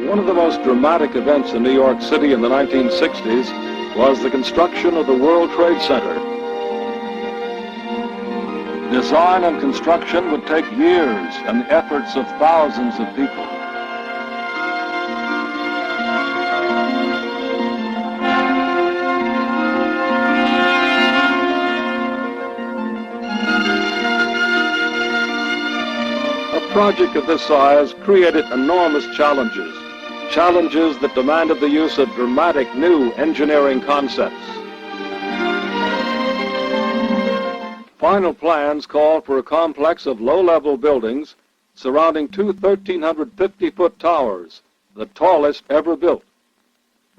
One of the most dramatic events in New York City in the 1960s was the construction of the World Trade Center. Design and construction would take years and the efforts of thousands of people. A project of this size created enormous challenges. Challenges that demanded the use of dramatic new engineering concepts. Final plans called for a complex of low-level buildings surrounding two 1,350-foot towers, the tallest ever built.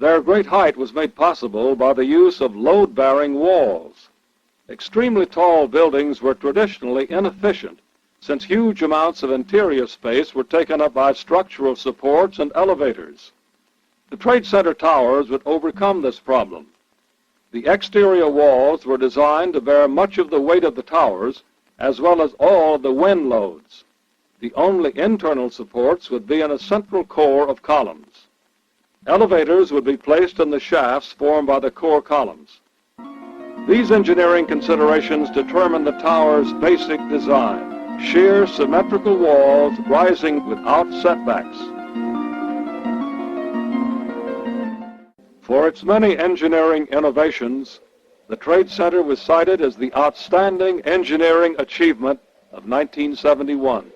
Their great height was made possible by the use of load-bearing walls. Extremely tall buildings were traditionally inefficient, since huge amounts of interior space were taken up by structural supports and elevators. The Trade Center towers would overcome this problem. The exterior walls were designed to bear much of the weight of the towers, as well as all of the wind loads. The only internal supports would be in a central core of columns. Elevators would be placed in the shafts formed by the core columns. These engineering considerations determine the tower's basic design. Sheer, symmetrical walls rising without setbacks. For its many engineering innovations, the Trade Center was cited as the outstanding engineering achievement of 1971.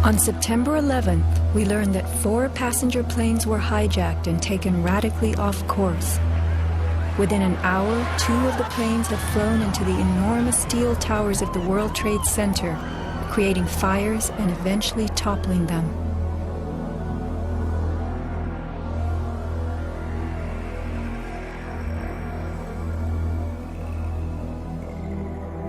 On September 11th, we learned that 4 passenger planes were hijacked and taken radically off course. Within an hour, 2 of the planes had flown into the enormous steel towers of the World Trade Center, creating fires and eventually toppling them.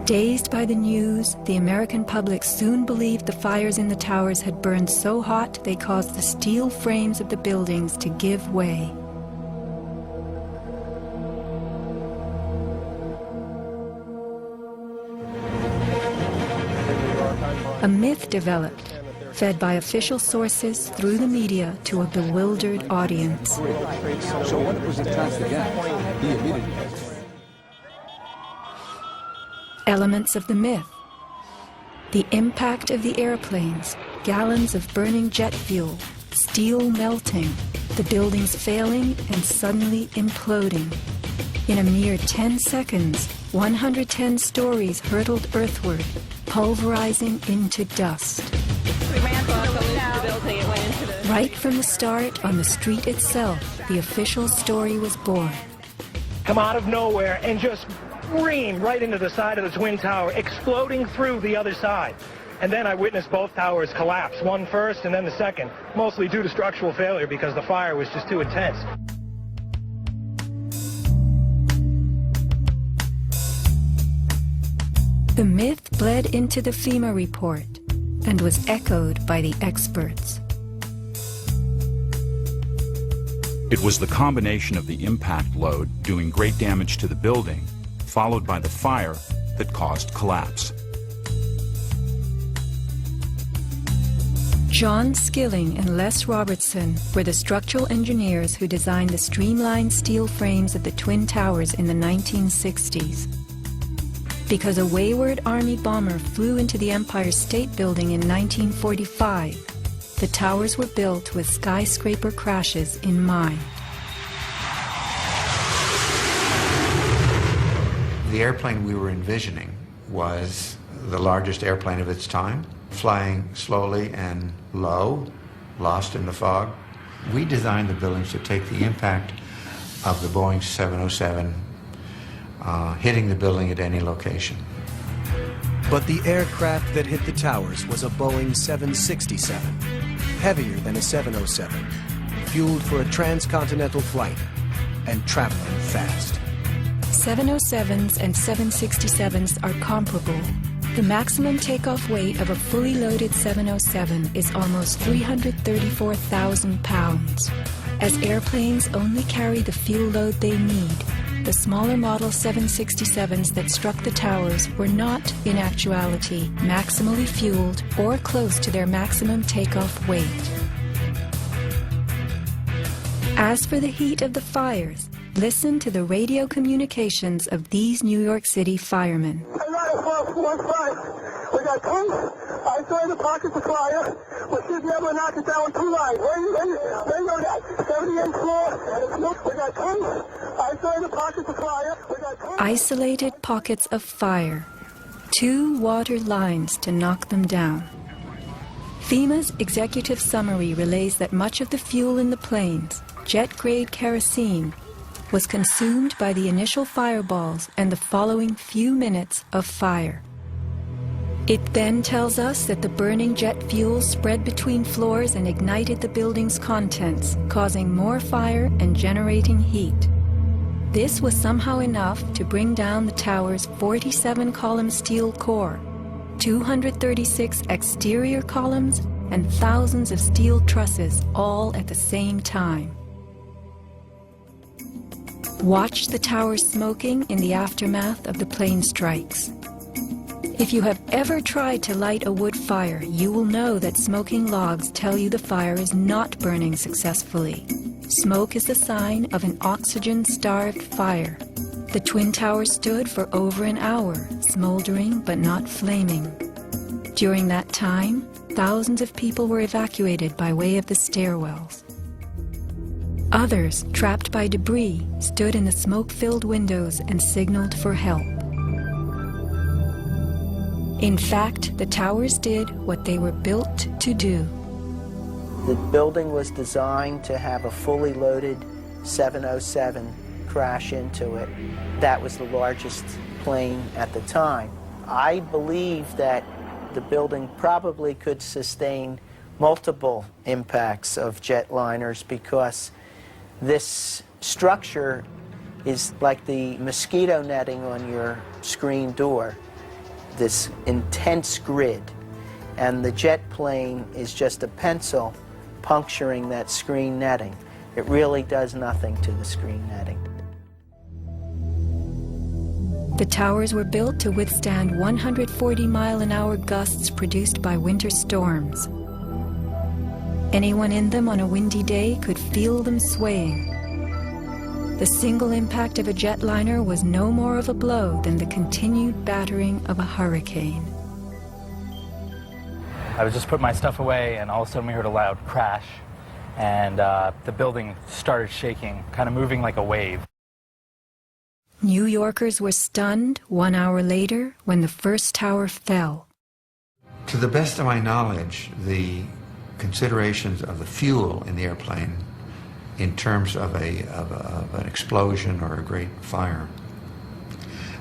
Dazed by the news, the American public soon believed the fires in the towers had burned so hot they caused the steel frames of the buildings to give way. A myth developed, fed by official sources through the media to a bewildered audience. So what was attacked again? Elements of the myth. The impact of the airplanes, gallons of burning jet fuel, steel melting, the buildings failing and suddenly imploding. In a mere 10 seconds, 110 stories hurtled earthward, pulverizing into dust. We ran to the building and went into the... Right from the start, on the street itself, the official story was born. Come out of nowhere and just scream right into the side of the Twin Tower, exploding through the other side. And then I witnessed both towers collapse, one first and then the second, mostly due to structural failure because the fire was just too intense. The myth bled into the FEMA report and was echoed by the experts. It was the combination of the impact load doing great damage to the building, followed by the fire that caused collapse. John Skilling and Les Robertson were the structural engineers who designed the streamlined steel frames of the Twin Towers in the 1960s. Because a wayward Army bomber flew into the Empire State Building in 1945, The towers were built with skyscraper crashes in mind. The airplane we were envisioning was the largest airplane of its time, flying slowly and low, lost in the fog. We designed the buildings to take the impact of the Boeing 707 hitting the building at any location. But the aircraft that hit the towers was a Boeing 767, heavier than a 707, fueled for a transcontinental flight and traveling fast. 707s and 767s are comparable. The maximum takeoff weight of a fully loaded 707 is almost 334,000 pounds. As airplanes only carry the fuel load they need, the smaller model 767s that struck the towers were not, in actuality, maximally fueled or close to their maximum takeoff weight. As for the heat of the fires, listen to the radio communications of these New York City firemen. We got two. I saw in the pockets of fire. We should be able to knock it down with two lines. Where you go that? 78th floor. We got two. I saw in the pockets of fire. We got two. Isolated pockets of fire. 2 water lines to knock them down. FEMA's executive summary relays that much of the fuel in the planes, jet-grade kerosene, was consumed by the initial fireballs and the following few minutes of fire. It then tells us that the burning jet fuel spread between floors and ignited the building's contents, causing more fire and generating heat. This was somehow enough to bring down the tower's 47-column steel core, 236 exterior columns, and thousands of steel trusses all at the same time. Watch the towers smoking in the aftermath of the plane strikes. If you have ever tried to light a wood fire, you will know that smoking logs tell you the fire is not burning successfully. Smoke is the sign of an oxygen-starved fire. The Twin Towers stood for over an hour, smoldering but not flaming. During that time, thousands of people were evacuated by way of the stairwells. Others, trapped by debris, stood in the smoke-filled windows and signaled for help. In fact, the towers did what they were built to do. The building was designed to have a fully loaded 707 crash into it. That was the largest plane at the time. I believe that the building probably could sustain multiple impacts of jetliners because this structure is like the mosquito netting on your screen door, this intense grid, and the jet plane is just a pencil puncturing that screen netting. It really does nothing to the screen netting. The towers were built to withstand 140-mile-an-hour gusts produced by winter storms. Anyone in them on a windy day could feel them swaying. The single impact of a jetliner was no more of a blow than the continued battering of a hurricane. I was just putting my stuff away, and all of a sudden we heard a loud crash, and the building started shaking, kind of moving like a wave. New Yorkers were stunned 1 hour later when the first tower fell. To the best of my knowledge, the considerations of the fuel in the airplane in terms of an explosion or a great fire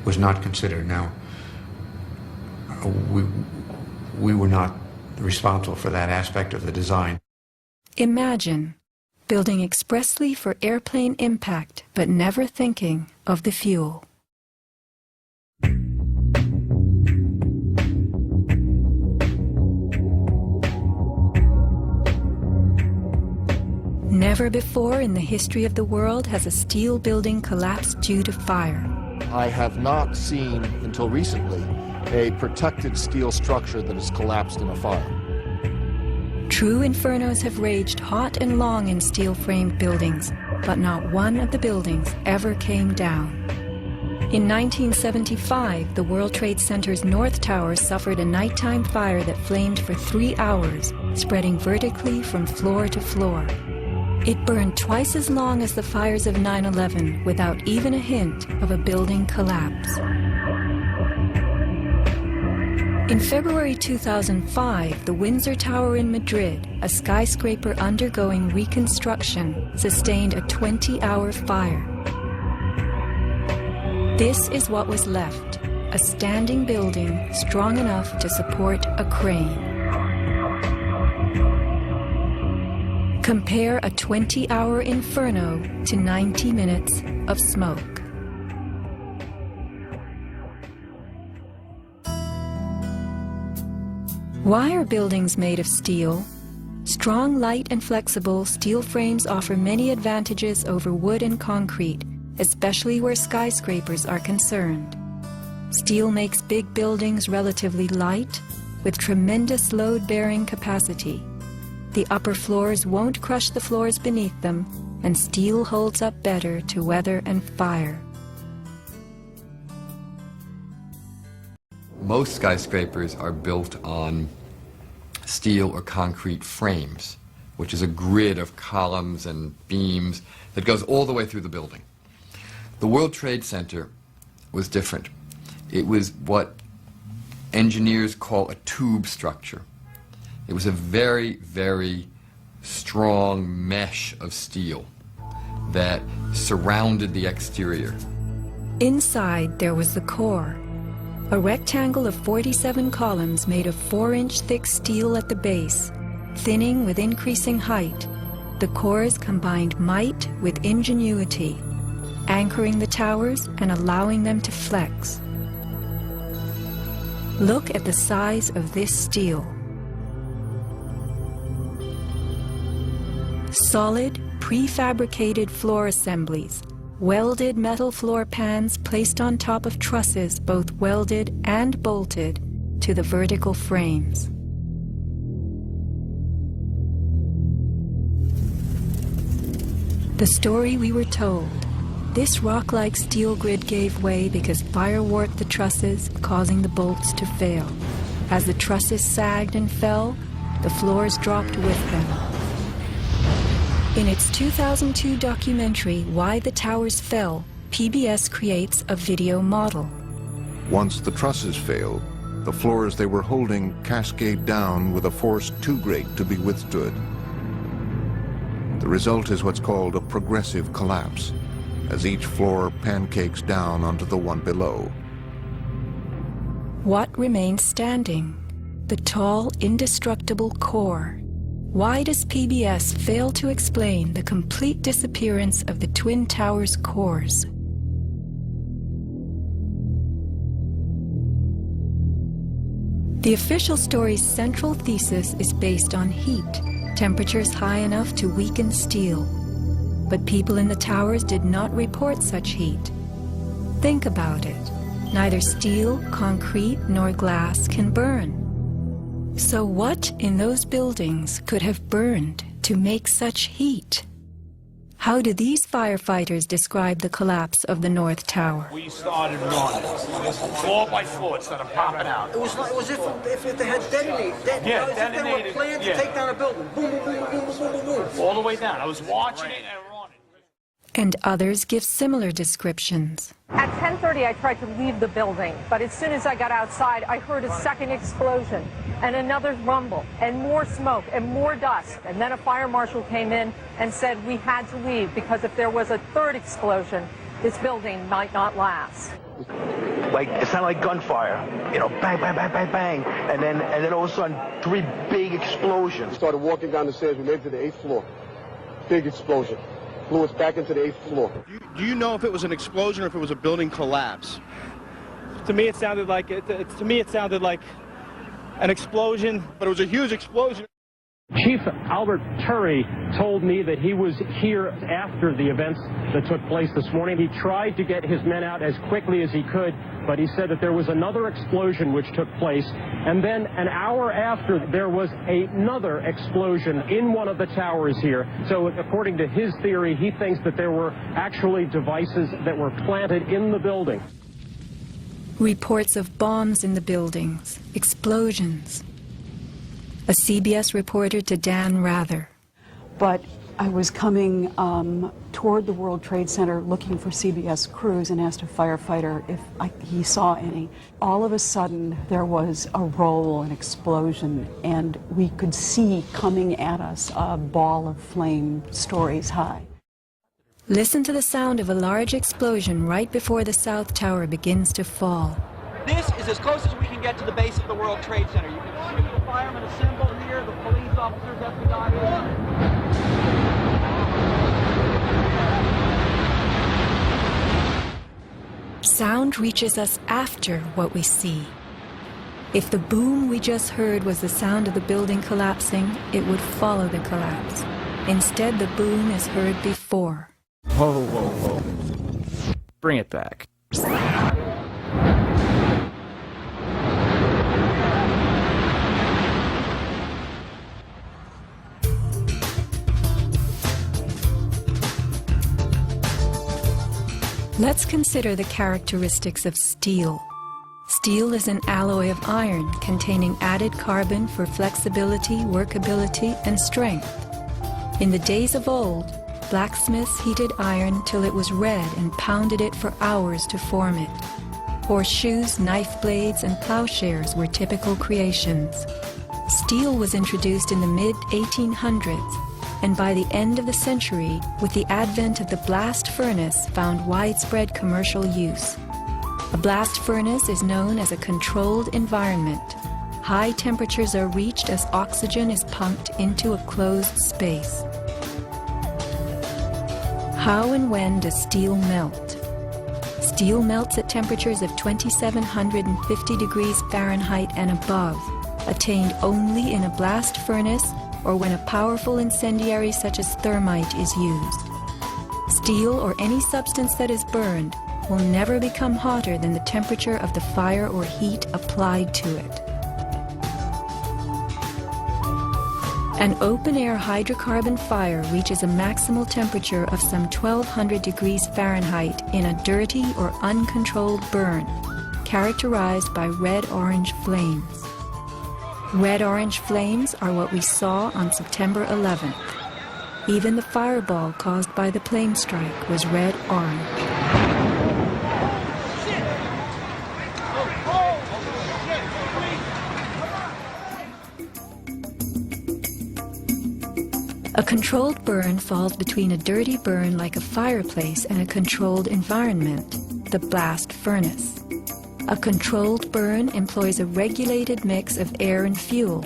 was not considered. Now, we were not responsible for that aspect of the design. Imagine building expressly for airplane impact, but never thinking of the fuel. Never before in the history of the world has a steel building collapsed due to fire. I have not seen, until recently, a protected steel structure that has collapsed in a fire. True infernos have raged hot and long in steel-framed buildings, but not one of the buildings ever came down. In 1975, the World Trade Center's North Tower suffered a nighttime fire that flamed for 3 hours, spreading vertically from floor to floor. It burned twice as long as the fires of 9/11 without even a hint of a building collapse. In February 2005, the Windsor Tower in Madrid, a skyscraper undergoing reconstruction, sustained a 20-hour fire. This is what was left, a standing building strong enough to support a crane. Compare a 20-hour inferno to 90 minutes of smoke. Why are buildings made of steel? Strong, light, and flexible steel frames offer many advantages over wood and concrete, especially where skyscrapers are concerned. Steel makes big buildings relatively light, with tremendous load-bearing capacity. The upper floors won't crush the floors beneath them, and steel holds up better to weather and fire. Most skyscrapers are built on steel or concrete frames, which is a grid of columns and beams that goes all the way through the building. The World Trade Center was different. It was what engineers call a tube structure. It was a very, very strong mesh of steel that surrounded the exterior. Inside, there was the core, a rectangle of 47 columns made of 4-inch thick steel at the base, thinning with increasing height. The cores combined might with ingenuity, anchoring the towers and allowing them to flex. Look at the size of this steel. Solid, prefabricated floor assemblies, welded metal floor pans placed on top of trusses both welded and bolted to the vertical frames. The story we were told. This rock-like steel grid gave way because fire warped the trusses, causing the bolts to fail. As the trusses sagged and fell, the floors dropped with them. In its 2002 documentary, Why the Towers Fell, PBS creates a video model. Once the trusses fail, the floors they were holding cascade down with a force too great to be withstood. The result is what's called a progressive collapse, as each floor pancakes down onto the one below. What remains standing? The tall, indestructible core. Why does PBS fail to explain the complete disappearance of the Twin Towers cores? The official story's central thesis is based on heat, temperatures high enough to weaken steel. But people in the towers did not report such heat. Think about it. Neither steel, concrete, nor glass can burn. So what in those buildings could have burned to make such heat? How do these firefighters describe the collapse of the North Tower? We started running, floor by floor, instead of popping out. It was if they had detonated. Yeah, as if they were planned to take down a building. Boom, boom, boom, boom, boom, boom, boom. All the way down. I was watching it and running. And others give similar descriptions. At 10:30, I tried to leave the building, but as soon as I got outside, I heard a second explosion and another rumble and more smoke and more dust. And then a fire marshal came in and said we had to leave because if there was a third explosion, this building might not last. Like, it sounded like gunfire, you know, bang, bang, bang, bang, bang, and then all of a sudden, 3 big explosions. Started walking down the stairs, we made it to the 8th floor. Big explosion. Blew us back into the 8th floor. Do you know if it was an explosion or if it was a building collapse? To me, it sounded like an explosion. But it was a huge explosion. Chief Albert Turry told me that he was here after the events that took place this morning. He tried to get his men out as quickly as he could, but he said that there was another explosion which took place, and then an hour after there was another explosion in one of the towers here. So according to his theory, he thinks that there were actually devices that were planted in the building. Reports of bombs in the buildings, explosions. A CBS reporter to Dan Rather. But I was coming toward the World Trade Center looking for CBS crews and asked a firefighter if he saw any. All of a sudden, there was a roll, an explosion, and we could see coming at us a ball of flame stories high. Listen to the sound of a large explosion right before the South Tower begins to fall. This is as close as we can get to the base of the World Trade Center. You can see the firemen assembled here, the police officers, FBI. Sound reaches us after what we see. If the boom we just heard was the sound of the building collapsing, it would follow the collapse. Instead, the boom is heard before. Whoa, whoa, whoa. Bring it back. Let's consider the characteristics of steel. Steel is an alloy of iron containing added carbon for flexibility, workability, and strength. In the days of old, blacksmiths heated iron till it was red and pounded it for hours to form it. Horseshoes, knife blades, and plowshares were typical creations. Steel was introduced in the mid-1800s, and by the end of the century, with the advent of the blast furnace, found widespread commercial use. A blast furnace is known as a controlled environment. High temperatures are reached as oxygen is pumped into a closed space. How and when does steel melt? Steel melts at temperatures of 2,750 degrees Fahrenheit and above, attained only in a blast furnace or when a powerful incendiary such as thermite is used. Steel or any substance that is burned will never become hotter than the temperature of the fire or heat applied to it. An open-air hydrocarbon fire reaches a maximal temperature of some 1,200 degrees Fahrenheit in a dirty or uncontrolled burn, characterized by red-orange flames. Red-orange flames are what we saw on September 11th. Even the fireball caused by the plane strike was red-orange. A controlled burn falls between a dirty burn like a fireplace and a controlled environment, the blast furnace. A controlled burn employs a regulated mix of air and fuel,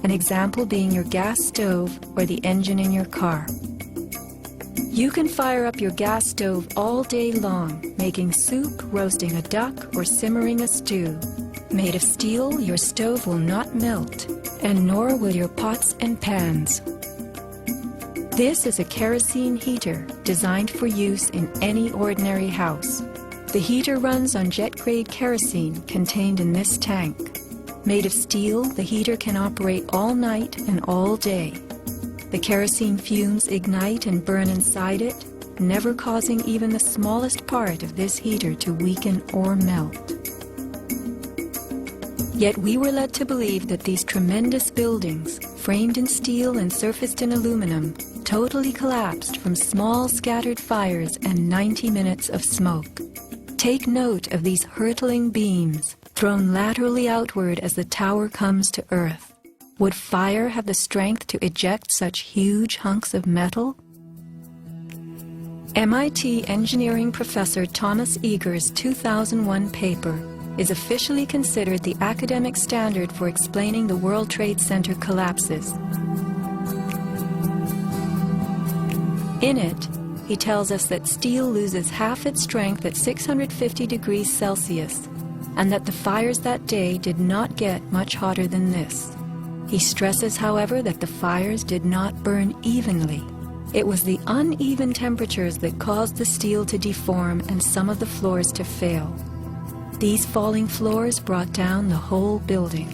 an example being your gas stove or the engine in your car. You can fire up your gas stove all day long, making soup, roasting a duck, or simmering a stew. Made of steel, your stove will not melt, and nor will your pots and pans. This is a kerosene heater designed for use in any ordinary house. The heater runs on jet-grade kerosene contained in this tank. Made of steel, the heater can operate all night and all day. The kerosene fumes ignite and burn inside it, never causing even the smallest part of this heater to weaken or melt. Yet we were led to believe that these tremendous buildings, framed in steel and surfaced in aluminum, totally collapsed from small scattered fires and 90 minutes of smoke. Take note of these hurtling beams, thrown laterally outward as the tower comes to earth. Would fire have the strength to eject such huge hunks of metal? MIT engineering professor Thomas Eager's 2001 paper is officially considered the academic standard for explaining the World Trade Center collapses. In it, he tells us that steel loses half its strength at 650 degrees Celsius, and that the fires that day did not get much hotter than this. He stresses, however, that the fires did not burn evenly. It was the uneven temperatures that caused the steel to deform and some of the floors to fail. These falling floors brought down the whole building.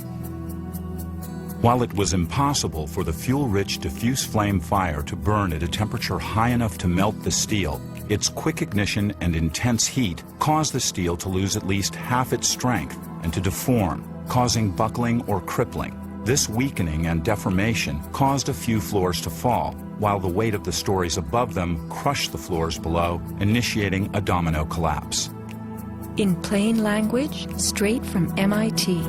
While it was impossible for the fuel-rich diffuse flame fire to burn at a temperature high enough to melt the steel, its quick ignition and intense heat caused the steel to lose at least half its strength and to deform, causing buckling or crippling. This weakening and deformation caused a few floors to fall, while the weight of the stories above them crushed the floors below, initiating a domino collapse. In plain language, straight from MIT.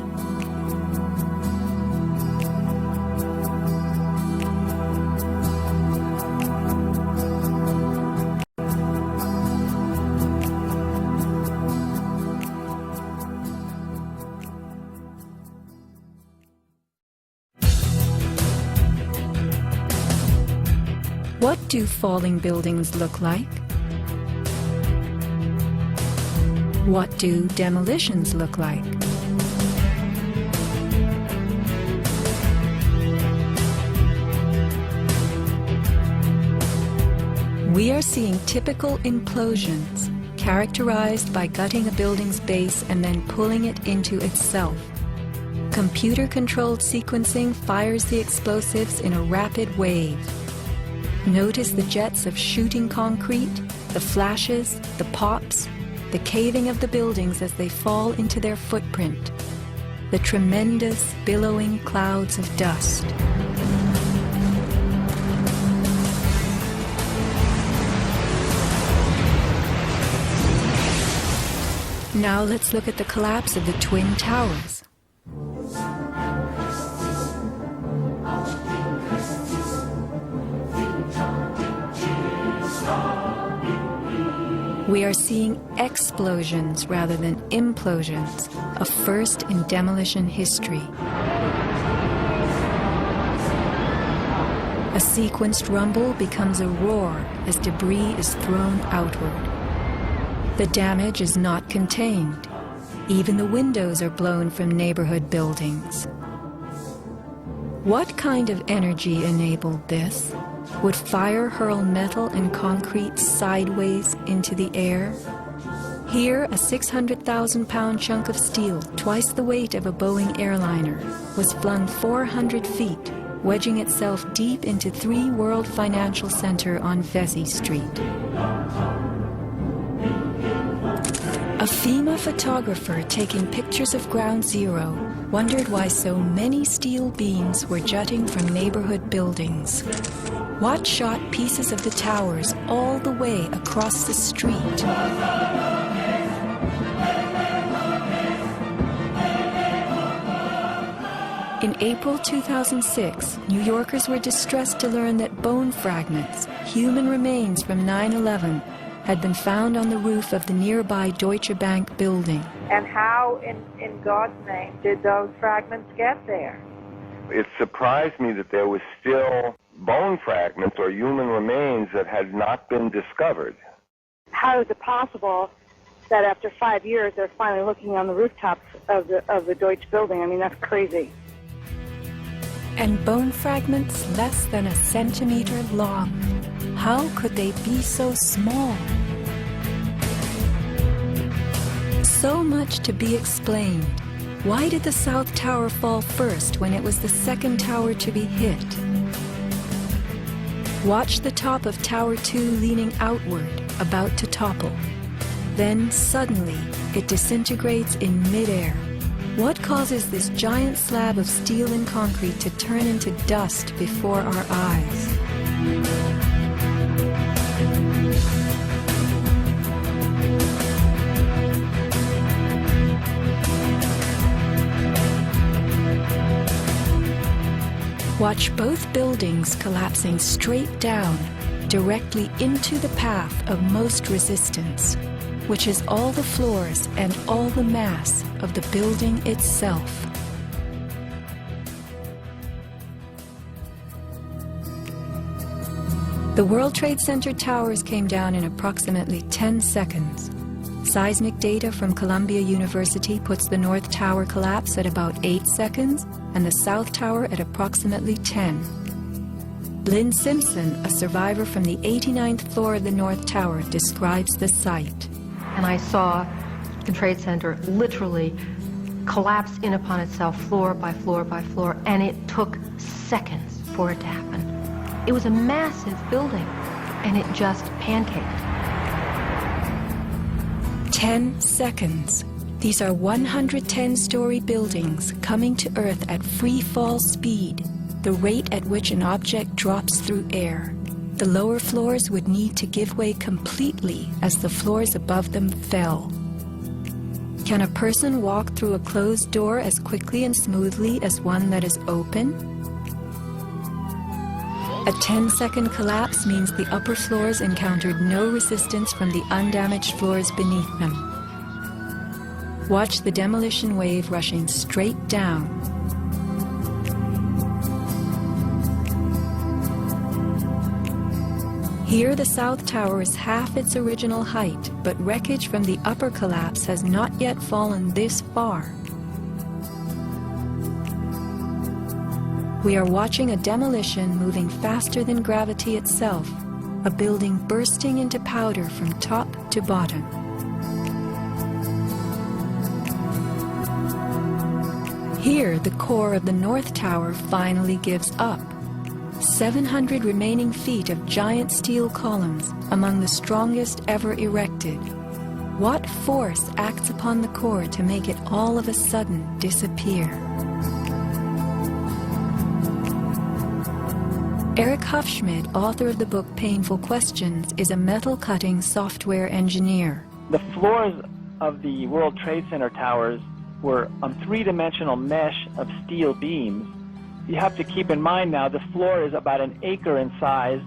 What do falling buildings look like? What do demolitions look like? We are seeing typical implosions, characterized by gutting a building's base and then pulling it into itself. Computer-controlled sequencing fires the explosives in a rapid wave. Notice the jets of shooting concrete, the flashes, the pops, the caving of the buildings as they fall into their footprint, the tremendous billowing clouds of dust. Now let's look at the collapse of the Twin Towers. We are seeing explosions rather than implosions, a first in demolition history. A sequenced rumble becomes a roar as debris is thrown outward. The damage is not contained. Even the windows are blown from neighborhood buildings. What kind of energy enabled this? Would fire hurl metal and concrete sideways into the air? Here, a 600,000-pound chunk of steel, twice the weight of a Boeing airliner, was flung 400 feet, wedging itself deep into 3 World Financial Center on Vesey Street. A FEMA photographer taking pictures of Ground Zero wondered why so many steel beams were jutting from neighborhood buildings. Watt shot pieces of the towers all the way across the street. In April 2006, New Yorkers were distressed to learn that bone fragments, human remains from 9/11, had been found on the roof of the nearby Deutsche Bank building. And how, in God's name, did those fragments get there? It surprised me that there was still bone fragments or human remains that had not been discovered. How is it possible that after 5 years they're finally looking on the rooftops of the Deutsche building? I mean, that's crazy. And bone fragments less than a centimeter long. How could they be so small? So much to be explained. Why did the South Tower fall first when it was the second tower to be hit? Watch the top of Tower 2 leaning outward, about to topple. Then suddenly, it disintegrates in midair. What causes this giant slab of steel and concrete to turn into dust before our eyes? Watch both buildings collapsing straight down, directly into the path of most resistance, which is all the floors and all the mass of the building itself. The World Trade Center towers came down in approximately 10 seconds. Seismic data from Columbia University puts the North Tower collapse at about 8 seconds, and the South Tower at approximately 10. Lynn Simpson, a survivor from the 89th floor of the North Tower, describes the site. And I saw the Trade Center literally collapse in upon itself floor by floor by floor, and it took seconds for it to happen. It was a massive building, and it just pancaked. 10 seconds. These are 110-story buildings coming to Earth at free fall speed, the rate at which an object drops through air. The lower floors would need to give way completely as the floors above them fell. Can a person walk through a closed door as quickly and smoothly as one that is open? A 10-second collapse means the upper floors encountered no resistance from the undamaged floors beneath them. Watch the demolition wave rushing straight down. Here the South Tower is half its original height, but wreckage from the upper collapse has not yet fallen this far. We are watching a demolition moving faster than gravity itself, a building bursting into powder from top to bottom. Here, the core of the North Tower finally gives up. 700 remaining feet of giant steel columns, among the strongest ever erected. What force acts upon the core to make it all of a sudden disappear? Eric Hufschmidt, author of the book Painful Questions, is a metal-cutting software engineer. The floors of the World Trade Center towers were a three-dimensional mesh of steel beams. You have to keep in mind now the floor is about an acre in size.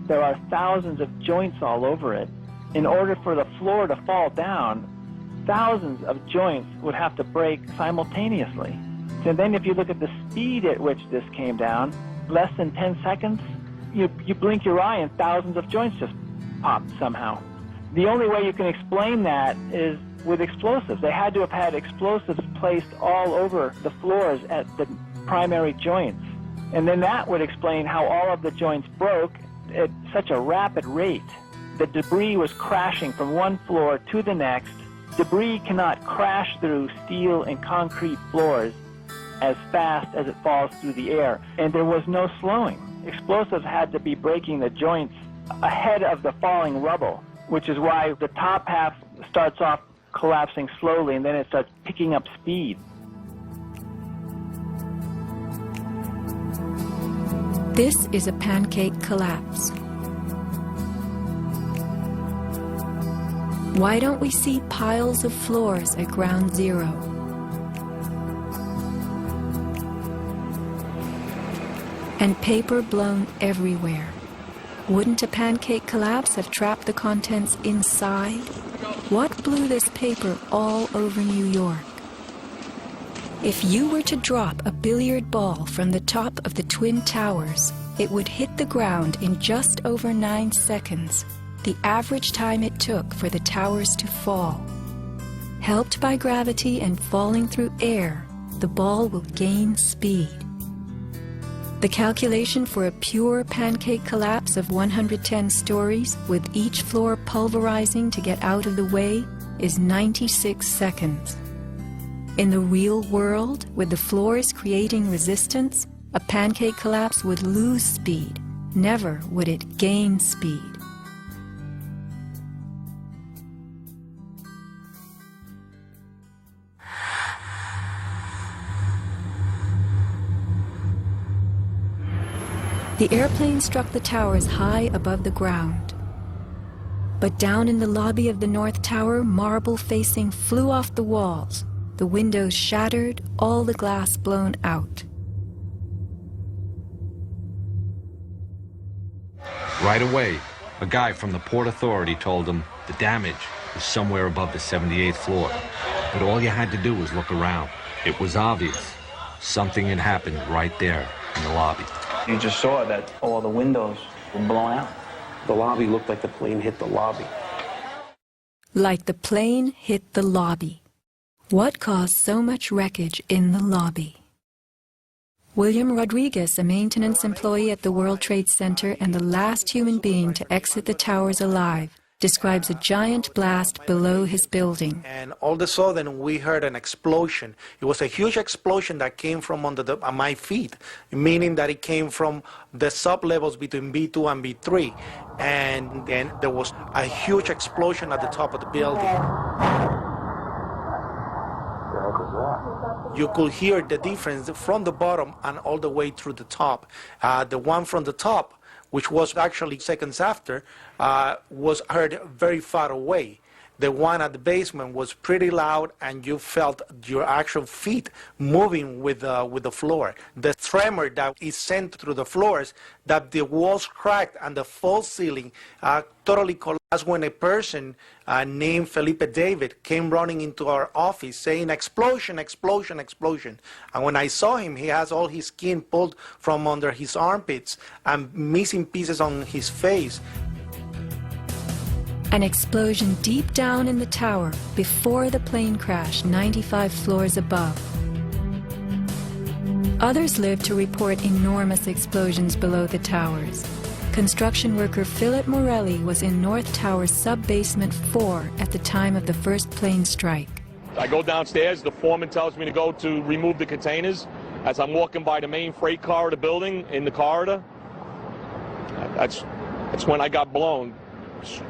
There are thousands of joints all over it. In order for the floor to fall down, thousands of joints would have to break simultaneously. So then if you look at the speed at which this came down, less than 10 seconds, you blink your eye and thousands of joints just pop somehow. The only way you can explain that is with explosives. They had to have had explosives placed all over the floors at the primary joints. And then that would explain how all of the joints broke at such a rapid rate. The debris was crashing from one floor to the next. Debris cannot crash through steel and concrete floors as fast as it falls through the air, and there was no slowing. Explosives had to be breaking the joints ahead of the falling rubble, which is why the top half starts off collapsing slowly and then it starts picking up speed. This is a pancake collapse. Why don't we see piles of floors at ground zero? And paper blown everywhere. Wouldn't a pancake collapse have trapped the contents inside? What blew this paper all over New York? If you were to drop a billiard ball from the top of the Twin Towers, it would hit the ground in just over 9 seconds, the average time it took for the towers to fall. Helped by gravity and falling through air, the ball will gain speed. The calculation for a pure pancake collapse of 110 stories, with each floor pulverizing to get out of the way, is 96 seconds. In the real world, with the floors creating resistance, a pancake collapse would lose speed. Never would it gain speed. The airplane struck the towers high above the ground. But down in the lobby of the North Tower, marble facing flew off the walls, the windows shattered, all the glass blown out. Right away, a guy from the Port Authority told him the damage was somewhere above the 78th floor. But all you had to do was look around. It was obvious. Something had happened right there in the lobby. You just saw that all the windows were blown out. The lobby looked like the plane hit the lobby. Like the plane hit the lobby. What caused so much wreckage in the lobby? William Rodriguez, a maintenance employee at the World Trade Center and the last human being to exit the towers alive, describes a giant blast below his building. And all of a sudden, we heard an explosion. It was a huge explosion that came from under my feet, meaning that it came from the sub-levels between B2 and B3. And then there was a huge explosion at the top of the building. You could hear the difference from the bottom and all the way through the top. The one from the top, which was actually seconds after, was heard very far away. The one at the basement was pretty loud, and you felt your actual feet moving with the floor. The tremor that is sent through the floors, that the walls cracked and the false ceiling totally collapsed when a person named Felipe David came running into our office saying, "Explosion, explosion, explosion." And when I saw him, he has all his skin pulled from under his armpits and missing pieces on his face. An explosion deep down in the tower before the plane crash 95 floors above. Others lived to report enormous explosions below the towers. Construction worker Philip Morelli was in North Tower's sub-basement 4 at the time of the first plane strike. I go downstairs, the foreman tells me to go to remove the containers. As I'm walking by the main freight car of the building, in the corridor, that's when I got blown.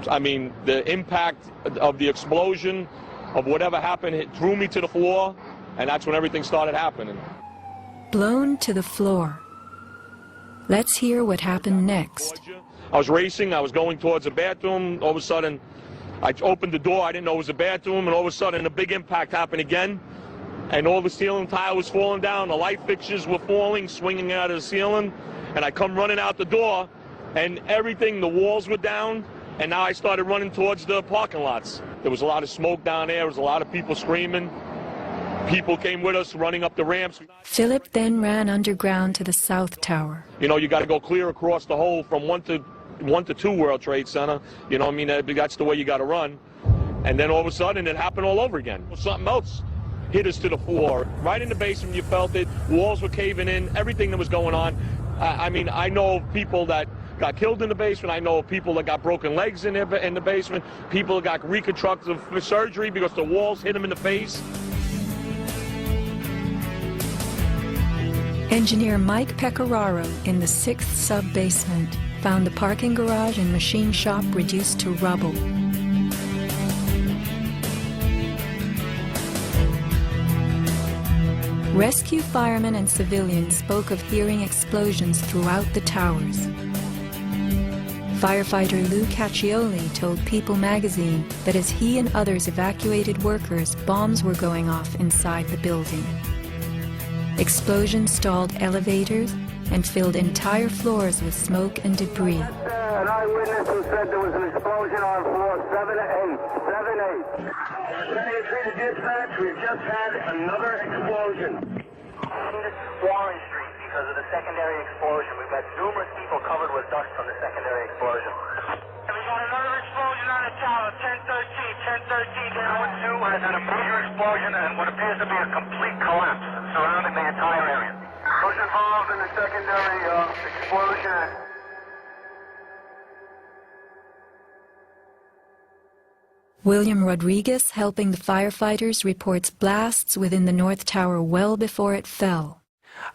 I mean, the impact of the explosion, of whatever happened, it threw me to the floor, and that's when everything started happening. Blown to the floor. Let's hear what happened next. I was racing, I was going towards the bathroom. All of a sudden, I opened the door, I didn't know it was a bathroom, and all of a sudden a big impact happened again, and all the ceiling tile was falling down, the light fixtures were falling, swinging out of the ceiling, and I come running out the door, and everything, the walls were down, and now I started running towards the parking lots. There was a lot of smoke down there, there was a lot of people screaming. People came with us running up the ramps. Philip then ran underground to the South Tower. You know, you got to go clear across the whole from 1 to 2 World Trade Center. You know, I mean, that's the way you got to run. And then all of a sudden, it happened all over again. Something else hit us to the floor. Right in the basement, you felt it. Walls were caving in. Everything that was going on. I mean, I know of people that got killed in the basement. I know of people that got broken legs in the basement. People that got reconstructive surgery because the walls hit them in the face. Engineer Mike Pecoraro in the 6th sub-basement found the parking garage and machine shop reduced to rubble. Rescue firemen and civilians spoke of hearing explosions throughout the towers. Firefighter Lou Caccioli told People magazine that as he and others evacuated workers, bombs were going off inside the building. Explosions stalled elevators and filled entire floors with smoke and debris. An eyewitness who said there was an explosion on floor 7-8. 7-8. To dispatch, we've just had another explosion. Warren Street because of the secondary explosion. We've got numerous people covered with dust from the secondary explosion. We got another explosion on the tower, 1013. Tower 2 has had a major explosion and what appears to be a complete collapse surrounding the entire area. Who's involved in the secondary explosion? William Rodriguez, helping the firefighters, reports blasts within the North Tower well before it fell.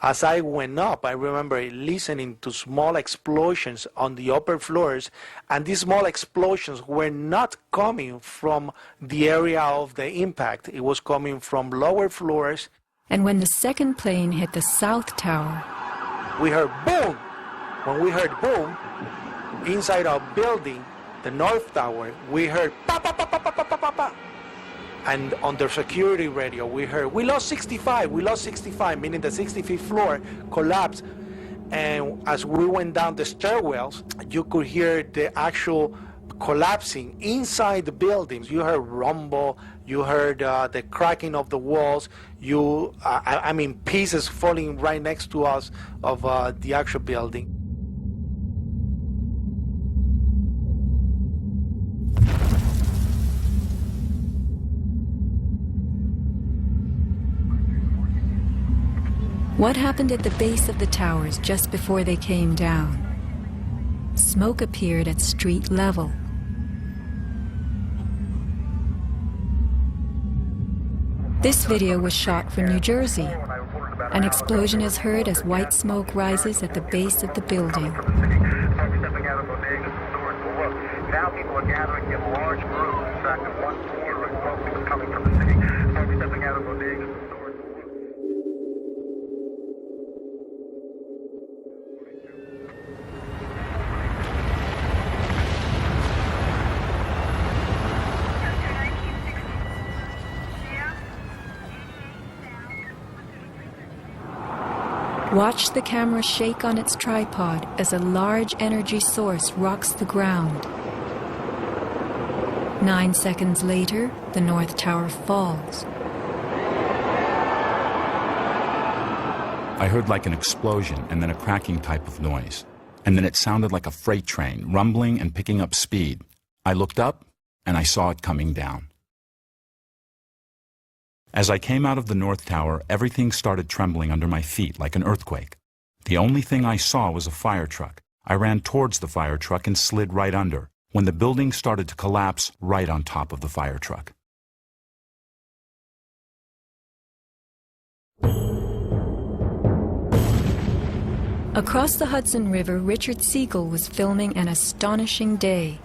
As I went up, I remember listening to small explosions on the upper floors, and these small explosions were not coming from the area of the impact. It was coming from lower floors. And when the second plane hit the South Tower, we heard boom. When we heard boom, inside our building, the North Tower, we heard pa pa pa pa pa pa pa pa. And on the security radio, we heard, we lost 65, meaning the 65th floor collapsed. And as we went down the stairwells, you could hear the actual collapsing inside the buildings. You heard rumble, you heard the cracking of the walls, I mean, pieces falling right next to us of the actual building. What happened at the base of the towers just before they came down? Smoke appeared at street level. This video was shot from New Jersey. An explosion is heard as white smoke rises at the base of the building. Now people are gathering in large groups. In fact, at one quarter of smoke is coming from the city. Folks stepping out of bodegas and stores. Watch the camera shake on its tripod as a large energy source rocks the ground. 9 seconds later, the North Tower falls. I heard like an explosion and then a cracking type of noise. And then it sounded like a freight train, rumbling and picking up speed. I looked up and I saw it coming down. As I came out of the North Tower, everything started trembling under my feet like an earthquake. The only thing I saw was a fire truck. I ran towards the fire truck and slid right under, when the building started to collapse right on top of the fire truck. Across the Hudson River, Richard Siegel was filming an astonishing day.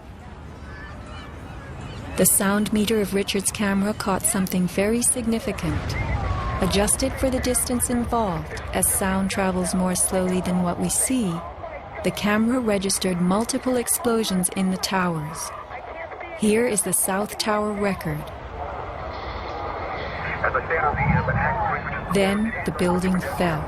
The sound meter of Richard's camera caught something very significant. Adjusted for the distance involved, as sound travels more slowly than what we see, the camera registered multiple explosions in the towers. Here is the South Tower record. Then the building fell.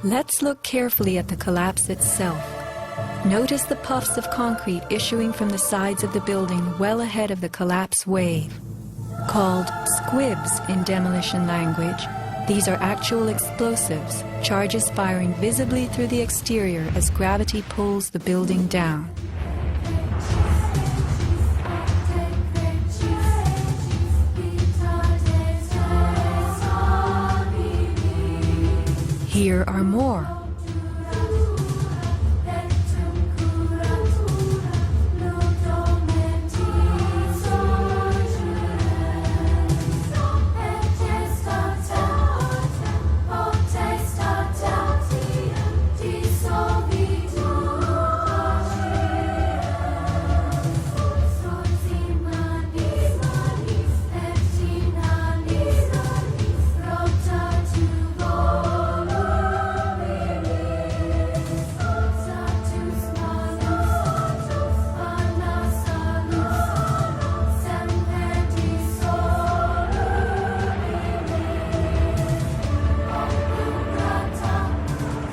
Let's look carefully at the collapse itself. Notice the puffs of concrete issuing from the sides of the building well ahead of the collapse wave. Called squibs in demolition language, these are actual explosives, charges firing visibly through the exterior as gravity pulls the building down. Here are more.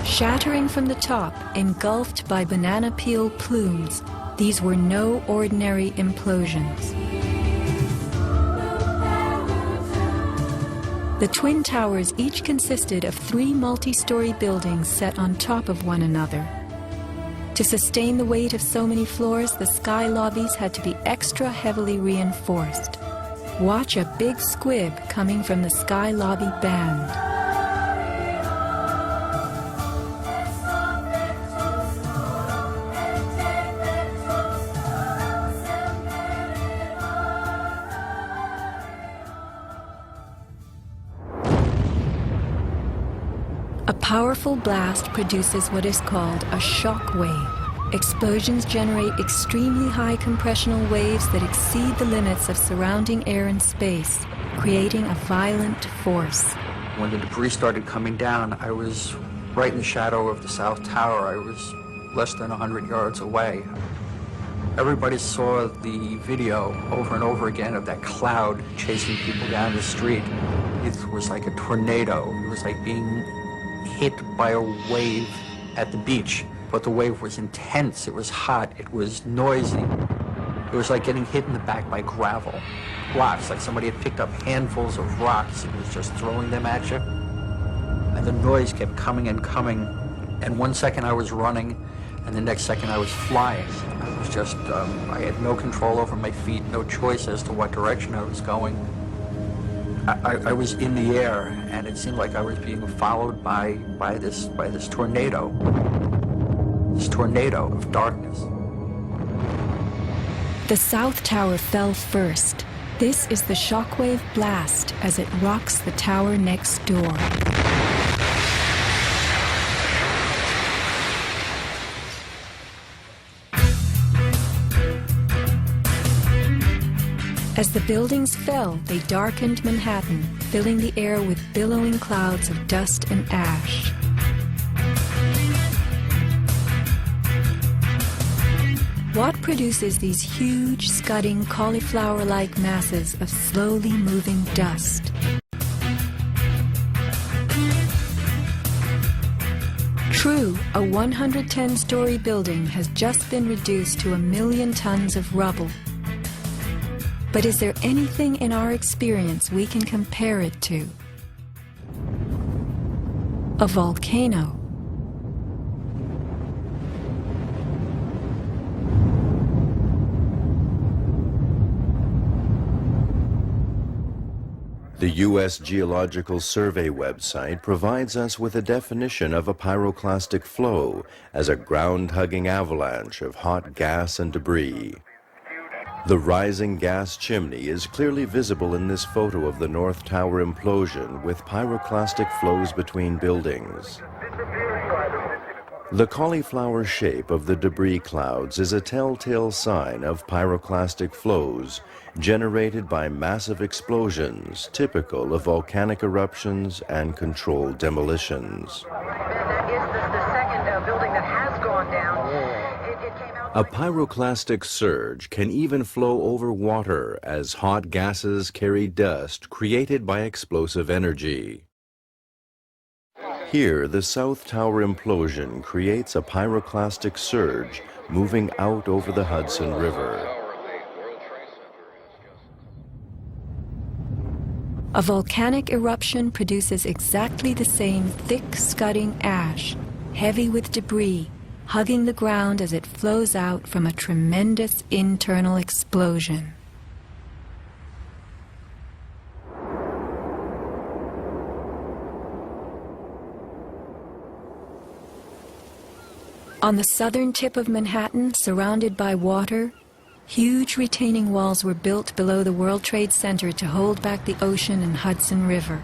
Shattering from the top, engulfed by banana peel plumes, these were no ordinary implosions. The Twin Towers each consisted of 3 multi-story buildings set on top of one another. To sustain the weight of so many floors, the sky lobbies had to be extra heavily reinforced. Watch a big squib coming from the sky lobby band. A powerful blast produces what is called a shock wave. Explosions generate extremely high compressional waves that exceed the limits of surrounding air and space, creating a violent force. When the debris started coming down, I was right in the shadow of the South Tower. I was less than 100 yards away. Everybody saw the video over and over again of that cloud chasing people down the street. It was like a tornado. It was like being hit by a wave at the beach, but the wave was intense, it was hot, it was noisy. It was like getting hit in the back by gravel, rocks, like somebody had picked up handfuls of rocks and was just throwing them at you. And the noise kept coming and coming, and one second I was running, and the next second I was flying. I was just, I had no control over my feet, no choice as to what direction I was going. I was in the air, and it seemed like I was being followed by this tornado of darkness. The South Tower fell first. This is the shockwave blast as it rocks the tower next door. As the buildings fell, they darkened Manhattan, filling the air with billowing clouds of dust and ash. What produces these huge, scudding, cauliflower-like masses of slowly moving dust? True, a 110-story building has just been reduced to 1 million tons of rubble. But is there anything in our experience we can compare it to? A volcano. The U.S. Geological Survey website provides us with a definition of a pyroclastic flow as a ground-hugging avalanche of hot gas and debris. The rising gas chimney is clearly visible in this photo of the North Tower implosion with pyroclastic flows between buildings. The cauliflower shape of the debris clouds is a telltale sign of pyroclastic flows generated by massive explosions typical of volcanic eruptions and controlled demolitions. That is the second building that has gone down. It came out. A pyroclastic surge can even flow over water as hot gases carry dust created by explosive energy. Here, the South Tower implosion creates a pyroclastic surge moving out over the Hudson River. A volcanic eruption produces exactly the same thick, scudding ash, heavy with debris, hugging the ground as it flows out from a tremendous internal explosion. On the southern tip of Manhattan, surrounded by water, huge retaining walls were built below the World Trade Center to hold back the ocean and Hudson River.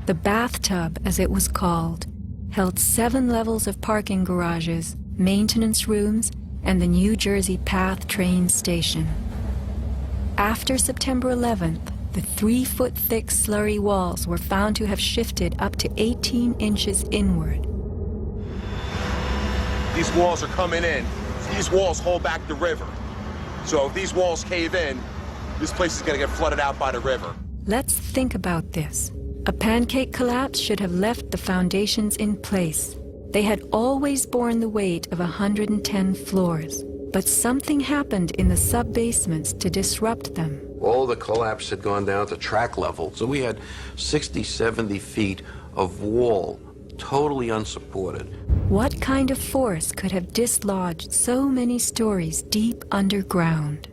The bathtub, as it was called, held 7 levels of parking garages, maintenance rooms, and the New Jersey Path train station. After September 11th, the 3-foot-thick slurry walls were found to have shifted up to 18 inches inward. These walls are coming in. These walls hold back the river. So if these walls cave in, this place is going to get flooded out by the river. Let's think about this. A pancake collapse should have left the foundations in place. They had always borne the weight of 110 floors. But something happened in the sub-basements to disrupt them. All the collapse had gone down to track level. So we had 60, 70 feet of wall, totally unsupported. What kind of force could have dislodged so many stories deep underground?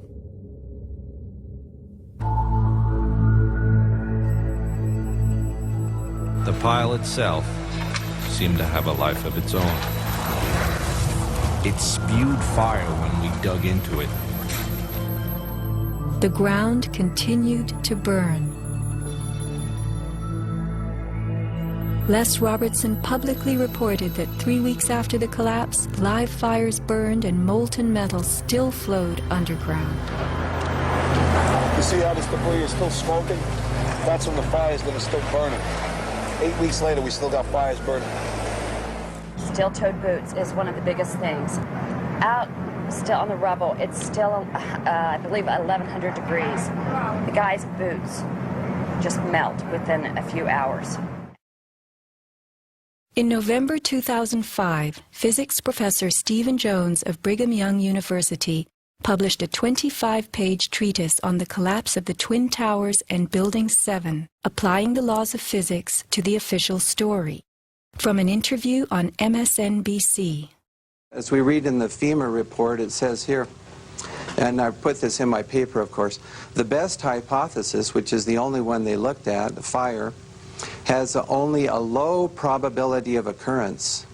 The pile itself seemed to have a life of its own. It spewed fire when we dug into it. The ground continued to burn. Les Robertson publicly reported that 3 weeks after the collapse, live fires burned and molten metal still flowed underground. You see how this debris is still smoking? That's from the fires that are still burning. 8 weeks later, we still got fires burning. Steel-toed boots is one of the biggest things. Out, still on the rubble, it's still, I believe, 1,100 degrees. The guy's boots just melt within a few hours. In November 2005, physics professor Stephen Jones of Brigham Young University published a 25-page treatise on the collapse of the Twin Towers and Building 7, applying the laws of physics to the official story. From an interview on MSNBC. As we read in the FEMA report, it says here, and I put this in my paper, of course, the best hypothesis, which is the only one they looked at, the fire, has only a low probability of occurrence.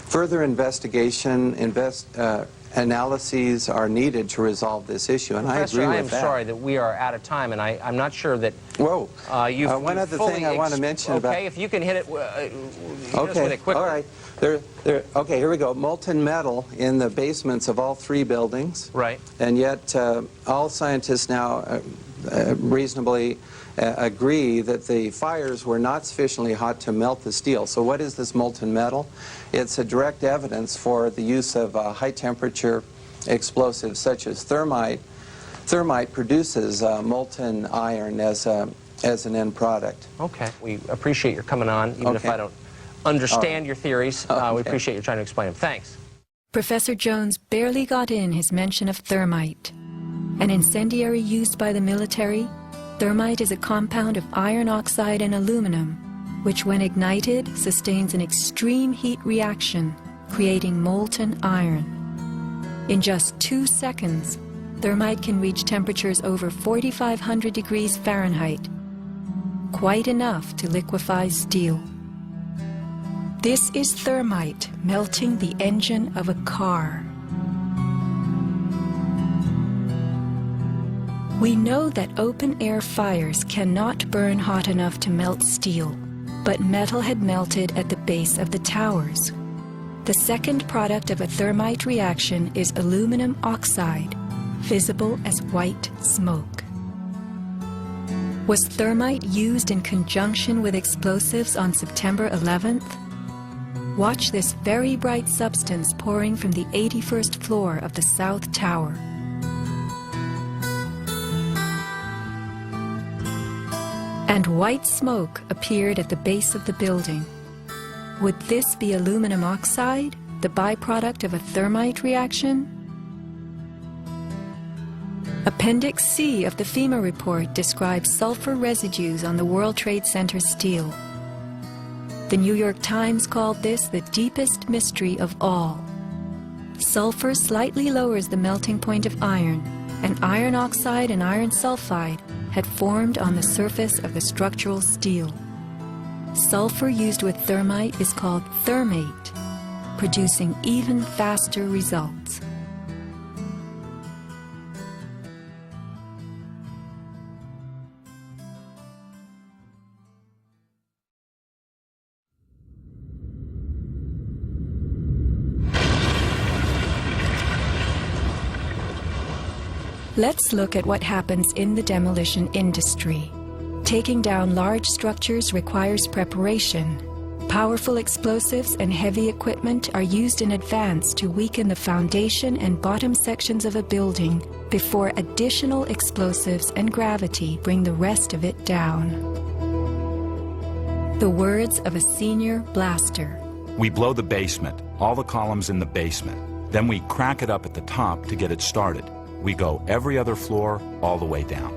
Further investigation, analyses are needed to resolve this issue, and Professor, I agree I with am that. sorry that we are out of time, and I'm not sure that... Whoa. One other fully thing I want to mention about... Okay, if you can hit it, hit us with it quickly. All right. Okay, here we go. Molten metal in the basements of all 3 buildings. Right. And yet all scientists now reasonably agree that the fires were not sufficiently hot to melt the steel. So what is this molten metal? It's a direct evidence for the use of high-temperature explosives such as thermite. Thermite produces molten iron as an end product. Okay. We appreciate your coming on, even if I don't understand your theories. We appreciate you trying to explain them. Thanks. Professor Jones barely got in his mention of thermite. An incendiary used by the military, thermite is a compound of iron oxide and aluminum, which when ignited sustains an extreme heat reaction, creating molten iron. In just 2 seconds, thermite can reach temperatures over 4,500 degrees Fahrenheit, quite enough to liquefy steel. This is thermite melting the engine of a car. We know that open-air fires cannot burn hot enough to melt steel, but metal had melted at the base of the towers. The second product of a thermite reaction is aluminum oxide, visible as white smoke. Was thermite used in conjunction with explosives on September 11th? Watch this very bright substance pouring from the 81st floor of the South Tower. And white smoke appeared at the base of the building. Would this be aluminum oxide, the byproduct of a thermite reaction? Appendix C of the FEMA report describes sulfur residues on the World Trade Center steel. The New York Times called this the deepest mystery of all. Sulfur slightly lowers the melting point of iron, and iron oxide and iron sulfide had formed on the surface of the structural steel. Sulfur used with thermite is called thermate, producing even faster results. Let's look at what happens in the demolition industry. Taking down large structures requires preparation. Powerful explosives and heavy equipment are used in advance to weaken the foundation and bottom sections of a building before additional explosives and gravity bring the rest of it down. The words of a senior blaster. We blow the basement, all the columns in the basement. Then we crack it up at the top to get it started. We go every other floor, all the way down.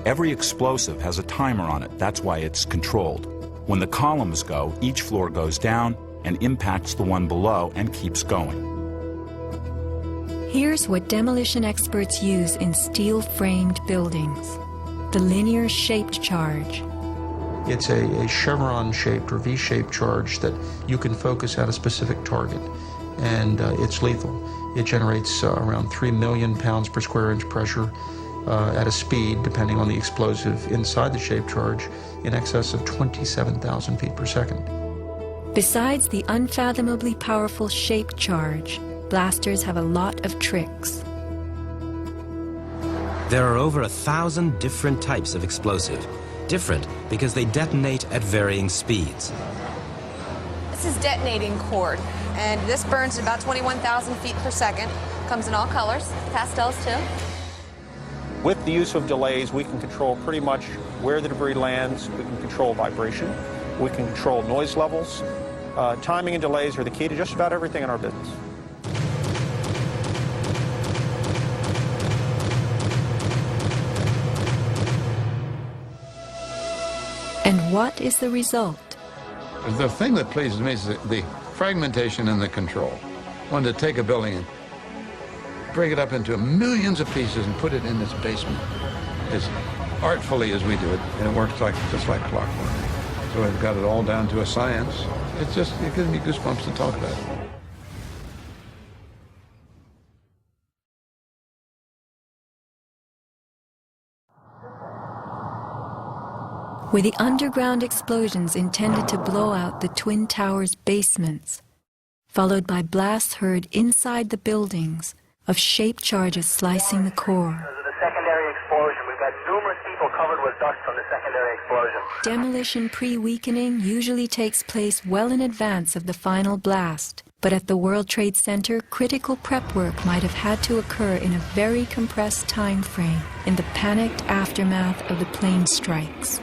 Every explosive has a timer on it, that's why it's controlled. When the columns go, each floor goes down and impacts the one below and keeps going. Here's what demolition experts use in steel-framed buildings: the linear shaped charge. It's a chevron-shaped or V-shaped charge that you can focus at a specific target, and it's lethal. It generates around 3 million pounds per square inch pressure at a speed, depending on the explosive inside the shaped charge, in excess of 27,000 feet per second. Besides the unfathomably powerful shaped charge, blasters have a lot of tricks. There are over 1,000 different types of explosive. Different because they detonate at varying speeds. This is detonating cord, and this burns at about 21,000 feet per second. Comes in all colors, pastels too. With the use of delays, we can control pretty much where the debris lands. We can control vibration. We can control noise levels. Timing and delays are the key to just about everything in our business. And what is the result? The thing that pleases me is the fragmentation and the control. wanted to take a building and break it up into millions of pieces and put it in this basement as artfully as we do it, and it works just like clockwork. So I've got it all down to a science. It gives me goosebumps to talk about it. Were the underground explosions intended to blow out the Twin Towers' basements, followed by blasts heard inside the buildings of shaped charges slicing the core? Because of the secondary explosion, we've got numerous people covered with dust from the secondary explosion. Demolition pre-weakening usually takes place well in advance of the final blast, but at the World Trade Center, critical prep work might have had to occur in a very compressed time frame in the panicked aftermath of the plane strikes.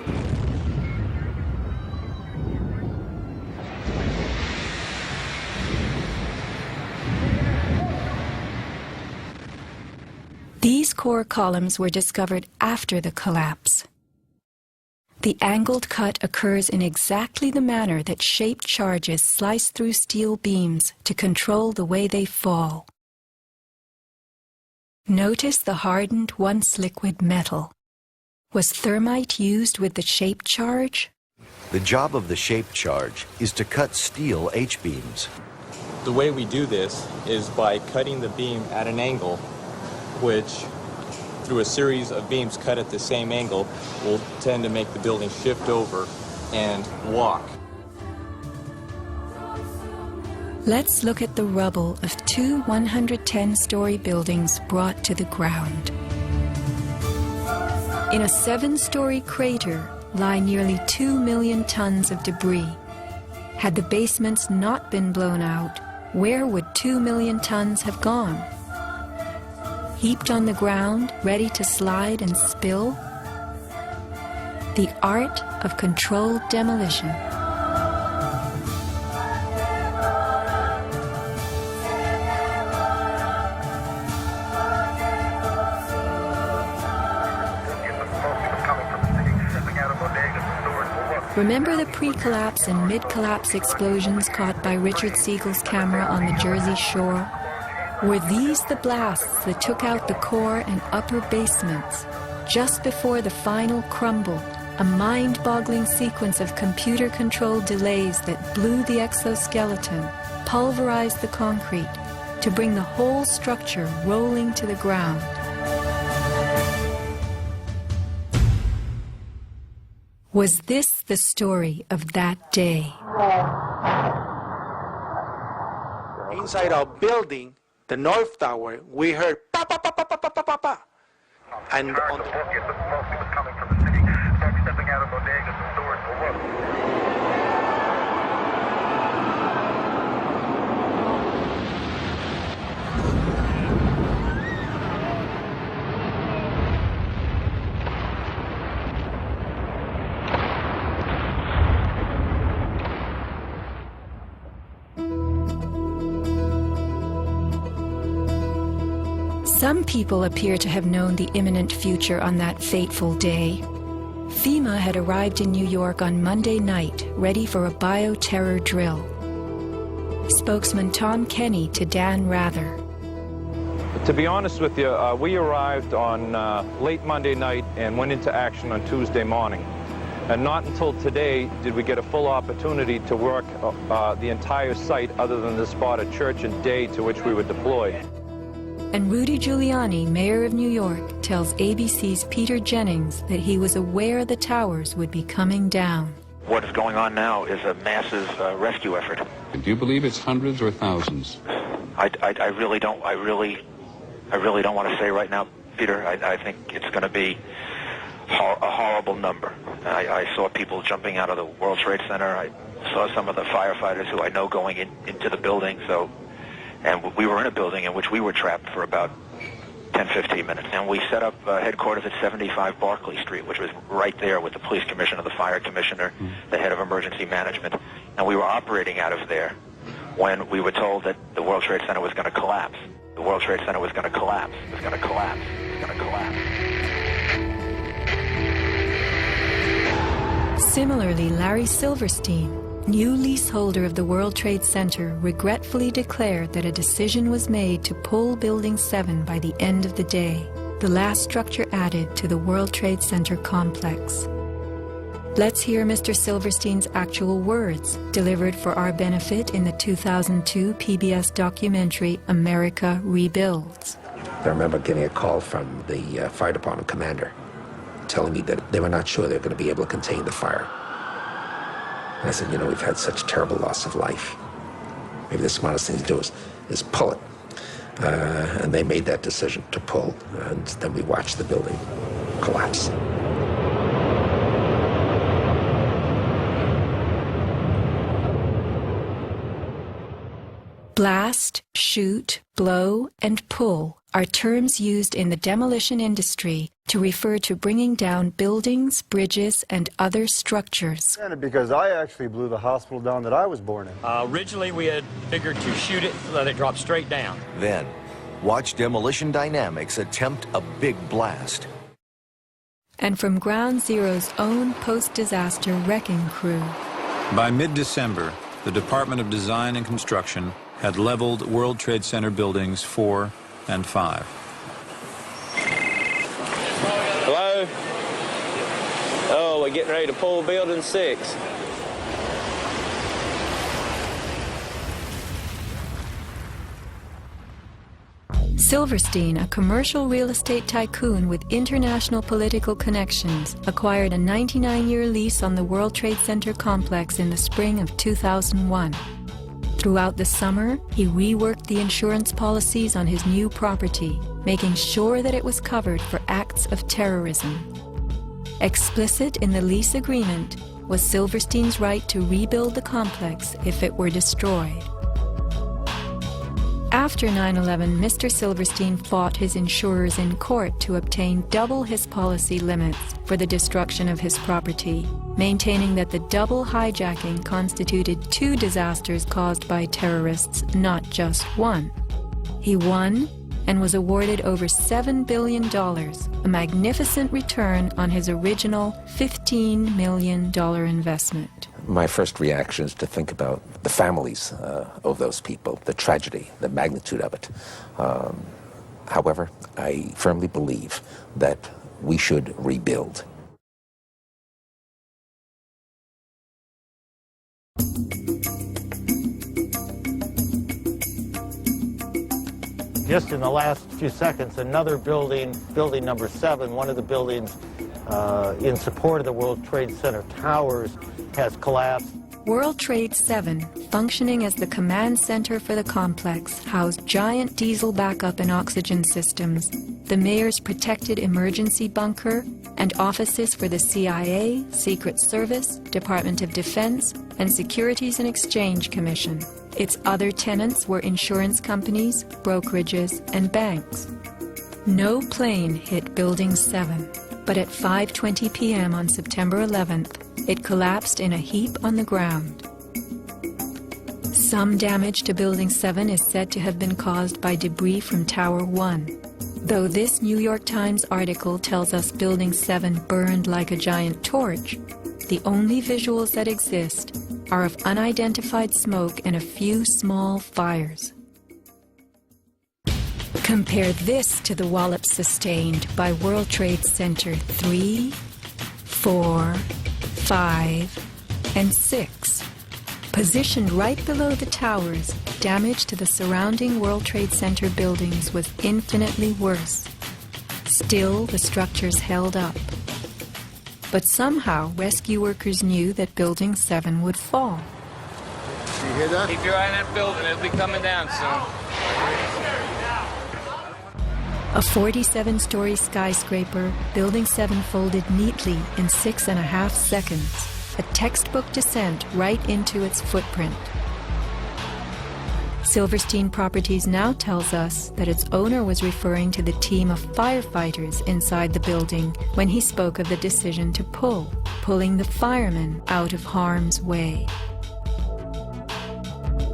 These core columns were discovered after the collapse. The angled cut occurs in exactly the manner that shaped charges slice through steel beams to control the way they fall. Notice the hardened, once liquid metal. Was thermite used with the shaped charge? The job of the shaped charge is to cut steel H-beams. The way we do this is by cutting the beam at an angle, which, through a series of beams cut at the same angle, will tend to make the building shift over and walk. Let's look at the rubble of two 110-story buildings brought to the ground. In a 7-story crater lie nearly 2 million tons of debris. Had the basements not been blown out, where would 2 million tons have gone? Heaped on the ground, ready to slide and spill? The art of controlled demolition. Remember the pre-collapse and mid-collapse explosions caught by Richard Siegel's camera on the Jersey Shore? Were these the blasts that took out the core and upper basements just before the final crumble, a mind-boggling sequence of computer-controlled delays that blew the exoskeleton, pulverized the concrete, to bring the whole structure rolling to the ground? Was this the story of that day? Inside our building, the North Tower, we heard pa pa pa pa pa pa pa pa pa. And on the mostly was coming from the city. Started stepping out of bodegas and stores for work. Some people appear to have known the imminent future on that fateful day. FEMA had arrived in New York on Monday night, ready for a bioterror drill. Spokesman Tom Kenny to Dan Rather. To be honest with you, we arrived on late Monday night and went into action on Tuesday morning. And not until today did we get a full opportunity to work the entire site other than the spot at Church and Day to which we were deployed. And Rudy Giuliani, mayor of New York, tells ABC's Peter Jennings that he was aware the towers would be coming down. What is going on now is a massive rescue effort. Do you believe it's hundreds or thousands? I really don't want to say right now, Peter. I think it's going to be a horrible number. I saw people jumping out of the World Trade Center. I saw some of the firefighters who I know going into the building. And we were in a building in which we were trapped for about 10-15 minutes. And we set up headquarters at 75 Barclay Street, which was right there with the police commissioner, the fire commissioner, the head of emergency management. And we were operating out of there when we were told that the World Trade Center was going to collapse. The World Trade Center was going to collapse. It was going to collapse. It was going to collapse. Similarly, Larry Silverstein, new leaseholder of the World Trade Center regretfully declared that a decision was made to pull Building 7 by the end of the day, the last structure added to the World Trade Center complex. Let's hear Mr. Silverstein's actual words, delivered for our benefit in the 2002 PBS documentary America Rebuilds. I remember getting a call from the fire department commander telling me that they were not sure they were going to be able to contain the fire. And I said, you know, we've had such terrible loss of life. Maybe the smartest thing to do is pull it. And they made that decision to pull, and then we watched the building collapse. Blast, shoot, blow, and pull are terms used in the demolition industry to refer to bringing down buildings, bridges, and other structures. Because I actually blew the hospital down that I was born in. Originally, we had figured to shoot it, let it drop straight down. Then, watch Demolition Dynamics attempt a big blast. And from Ground Zero's own post-disaster wrecking crew. By mid-December, the Department of Design and Construction had leveled World Trade Center buildings 4 and 5. Hello? Oh, we're getting ready to pull building 6. Silverstein, a commercial real estate tycoon with international political connections, acquired a 99-year lease on the World Trade Center complex in the spring of 2001. Throughout the summer, he reworked the insurance policies on his new property, making sure that it was covered for acts of terrorism. Explicit in the lease agreement was Silverstein's right to rebuild the complex if it were destroyed. After 9/11, Mr. Silverstein fought his insurers in court to obtain double his policy limits for the destruction of his property, maintaining that the double hijacking constituted 2 disasters caused by terrorists, not just one. He won and was awarded over $7 billion, a magnificent return on his original $15 million investment. My first reaction is to think about the families of those people, the tragedy, the magnitude of it. However, I firmly believe that we should rebuild. Just in the last few seconds, another building, building number 7, one of the buildings in support of the World Trade Center towers, has collapsed. World Trade 7, functioning as the command center for the complex, housed giant diesel backup and oxygen systems, the mayor's protected emergency bunker, and offices for the CIA, Secret Service, Department of Defense, and Securities and Exchange Commission. Its other tenants were insurance companies, brokerages, and banks. No plane hit Building 7, but at 5:20 p.m. on September 11th, it collapsed in a heap on the ground. Some damage to Building 7 is said to have been caused by debris from Tower 1. Though this New York Times article tells us Building 7 burned like a giant torch, the only visuals that exist are of unidentified smoke and a few small fires. Compare this to the wallop sustained by World Trade Center 3, 4, 5, and 6. Positioned right below the towers, damage to the surrounding World Trade Center buildings was infinitely worse. Still, the structures held up. But somehow, rescue workers knew that Building 7 would fall. You hear that? Keep your eye on that building. It'll be coming down soon. A 47-story skyscraper, Building 7 folded neatly in 6.5 seconds, a textbook descent right into its footprint. Silverstein Properties now tells us that its owner was referring to the team of firefighters inside the building when he spoke of the decision to pulling the firemen out of harm's way.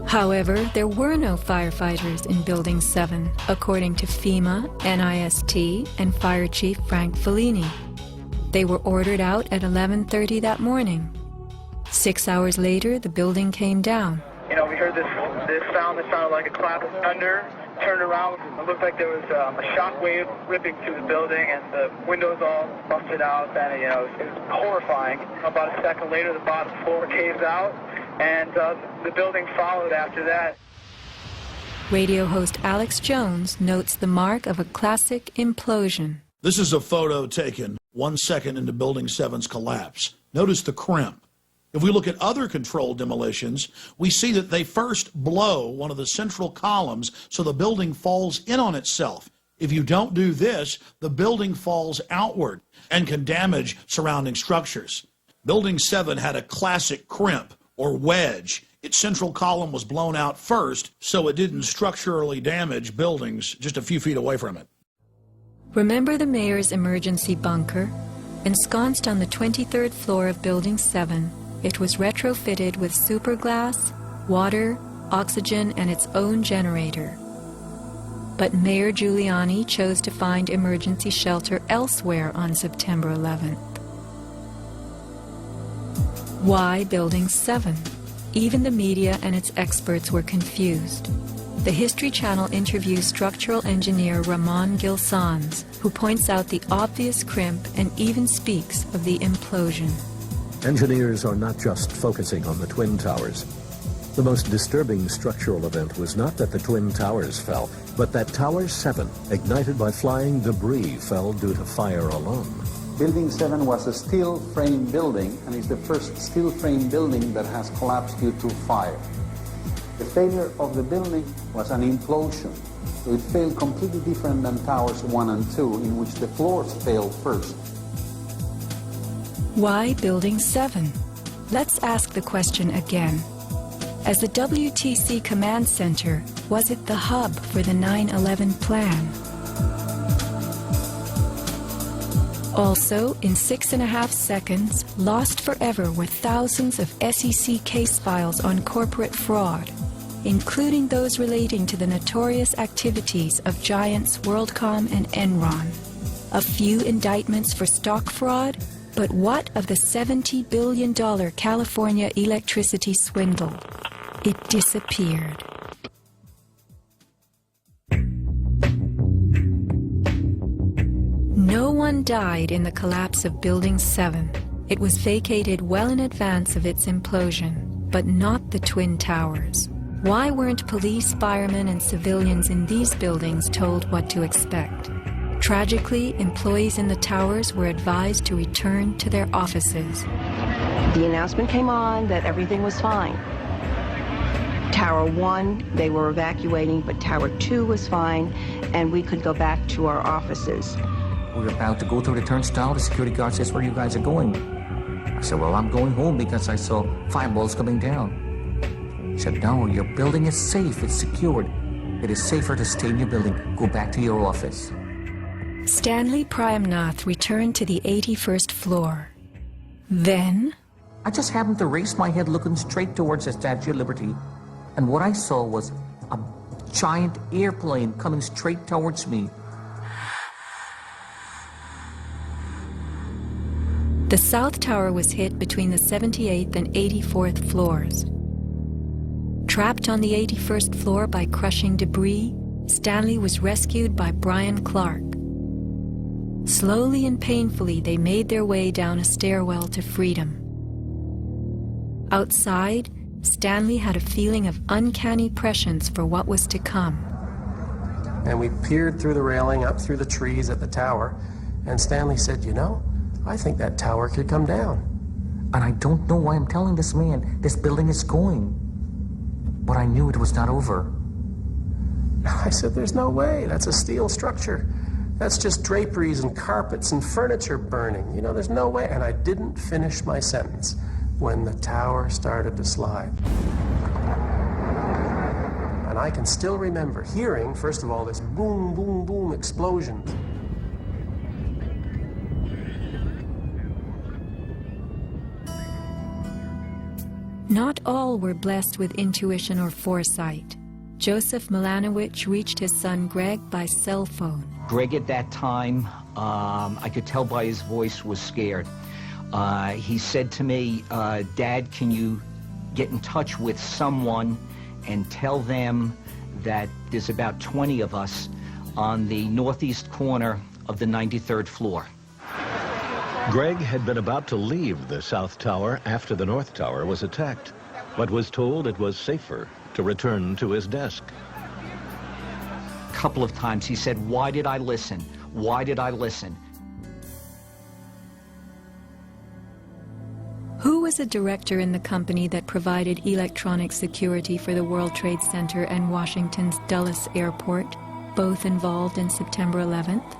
However, there were no firefighters in Building 7, according to FEMA, NIST, and Fire Chief Frank Fellini. They were ordered out at 11:30 that morning. 6 hours later, the building came down. You know, we heard this sound that sounded like a clap of thunder. Turned around, it looked like there was a shock wave ripping through the building, and the windows all busted out. And, you know, it was horrifying. About a second later, the bottom floor caves out, and the building followed after that. Radio host Alex Jones notes the mark of a classic implosion. This is a photo taken 1 second into Building 7's collapse. Notice the crimp. If we look at other controlled demolitions, we see that they first blow one of the central columns so the building falls in on itself. If you don't do this, the building falls outward and can damage surrounding structures. Building 7 had a classic crimp or wedge. Its central column was blown out first, so it didn't structurally damage buildings just a few feet away from it. Remember the mayor's emergency bunker? Ensconced on the 23rd floor of Building 7, it was retrofitted with superglass, water, oxygen, and its own generator. But Mayor Giuliani chose to find emergency shelter elsewhere on September 11th. Why Building 7? Even the media and its experts were confused. The History Channel interviews structural engineer Ramon Gilsans, who points out the obvious crimp and even speaks of the implosion. Engineers are not just focusing on the Twin Towers. The most disturbing structural event was not that the Twin Towers fell, but that Tower 7, ignited by flying debris, fell due to fire alone. Building 7 was a steel frame building and is the first steel frame building that has collapsed due to fire. The failure of the building was an implosion, so it failed completely different than Towers 1 and 2, in which the floors failed first. Why Building 7? Let's ask the question again. As the WTC Command Center, was it the hub for the 9/11 plan? Also, in 6.5 seconds, lost forever were thousands of SEC case files on corporate fraud, including those relating to the notorious activities of giants WorldCom and Enron. A few indictments for stock fraud, but what of the $70 billion California electricity swindle? It disappeared. No one died in the collapse of Building 7. It was vacated well in advance of its implosion, but not the Twin Towers. Why weren't police, firemen, and civilians in these buildings told what to expect? Tragically, employees in the towers were advised to return to their offices. The announcement came on that everything was fine. Tower 1, they were evacuating, but Tower 2 was fine, and we could go back to our offices. We were about to go through the turnstile. The security guard says, "Where you guys are going?" I said, "Well, I'm going home because I saw fireballs coming down." He said, "No, your building is safe. It's secured. It is safer to stay in your building. Go back to your office." Stanley Prayamnath returned to the 81st floor. Then, I just happened to raise my head looking straight towards the Statue of Liberty, and what I saw was a giant airplane coming straight towards me. the South Tower was hit between the 78th and 84th floors. Trapped on the 81st floor by crushing debris, Stanley was rescued by Brian Clark. Slowly and painfully, they made their way down a stairwell to freedom. Outside, Stanley had a feeling of uncanny prescience for what was to come. And we peered through the railing, up through the trees at the tower, and Stanley said, "You know, I think that tower could come down." And I don't know why I'm telling this man this building is going. But I knew it was not over. I said, "There's no way. That's a steel structure. That's just draperies and carpets and furniture burning. You know, there's no way." And I didn't finish my sentence when the tower started to slide. And I can still remember hearing, first of all, this boom, boom, boom explosion. Not all were blessed with intuition or foresight. Joseph Milanowicz reached his son Greg by cell phone. Greg at that time, I could tell by his voice, was scared. He said to me, Dad, can you get in touch with someone and tell them that there's about 20 of us on the northeast corner of the 93rd floor. Greg had been about to leave the South Tower after the North Tower was attacked, but was told it was safer to return to his desk. A couple of times he said, why did I listen? Why did I listen? Who was a director in the company that provided electronic security for the World Trade Center and Washington's Dulles Airport, both involved in September 11th?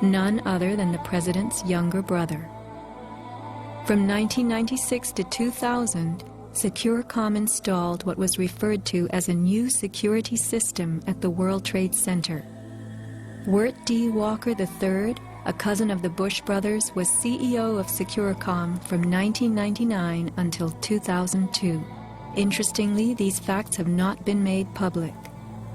None other than the president's younger brother. From 1996 to 2000, Securacom installed what was referred to as a new security system at the World Trade Center. Wirt D. Walker III, a cousin of the Bush brothers, was CEO of Securacom from 1999 until 2002. Interestingly, these facts have not been made public.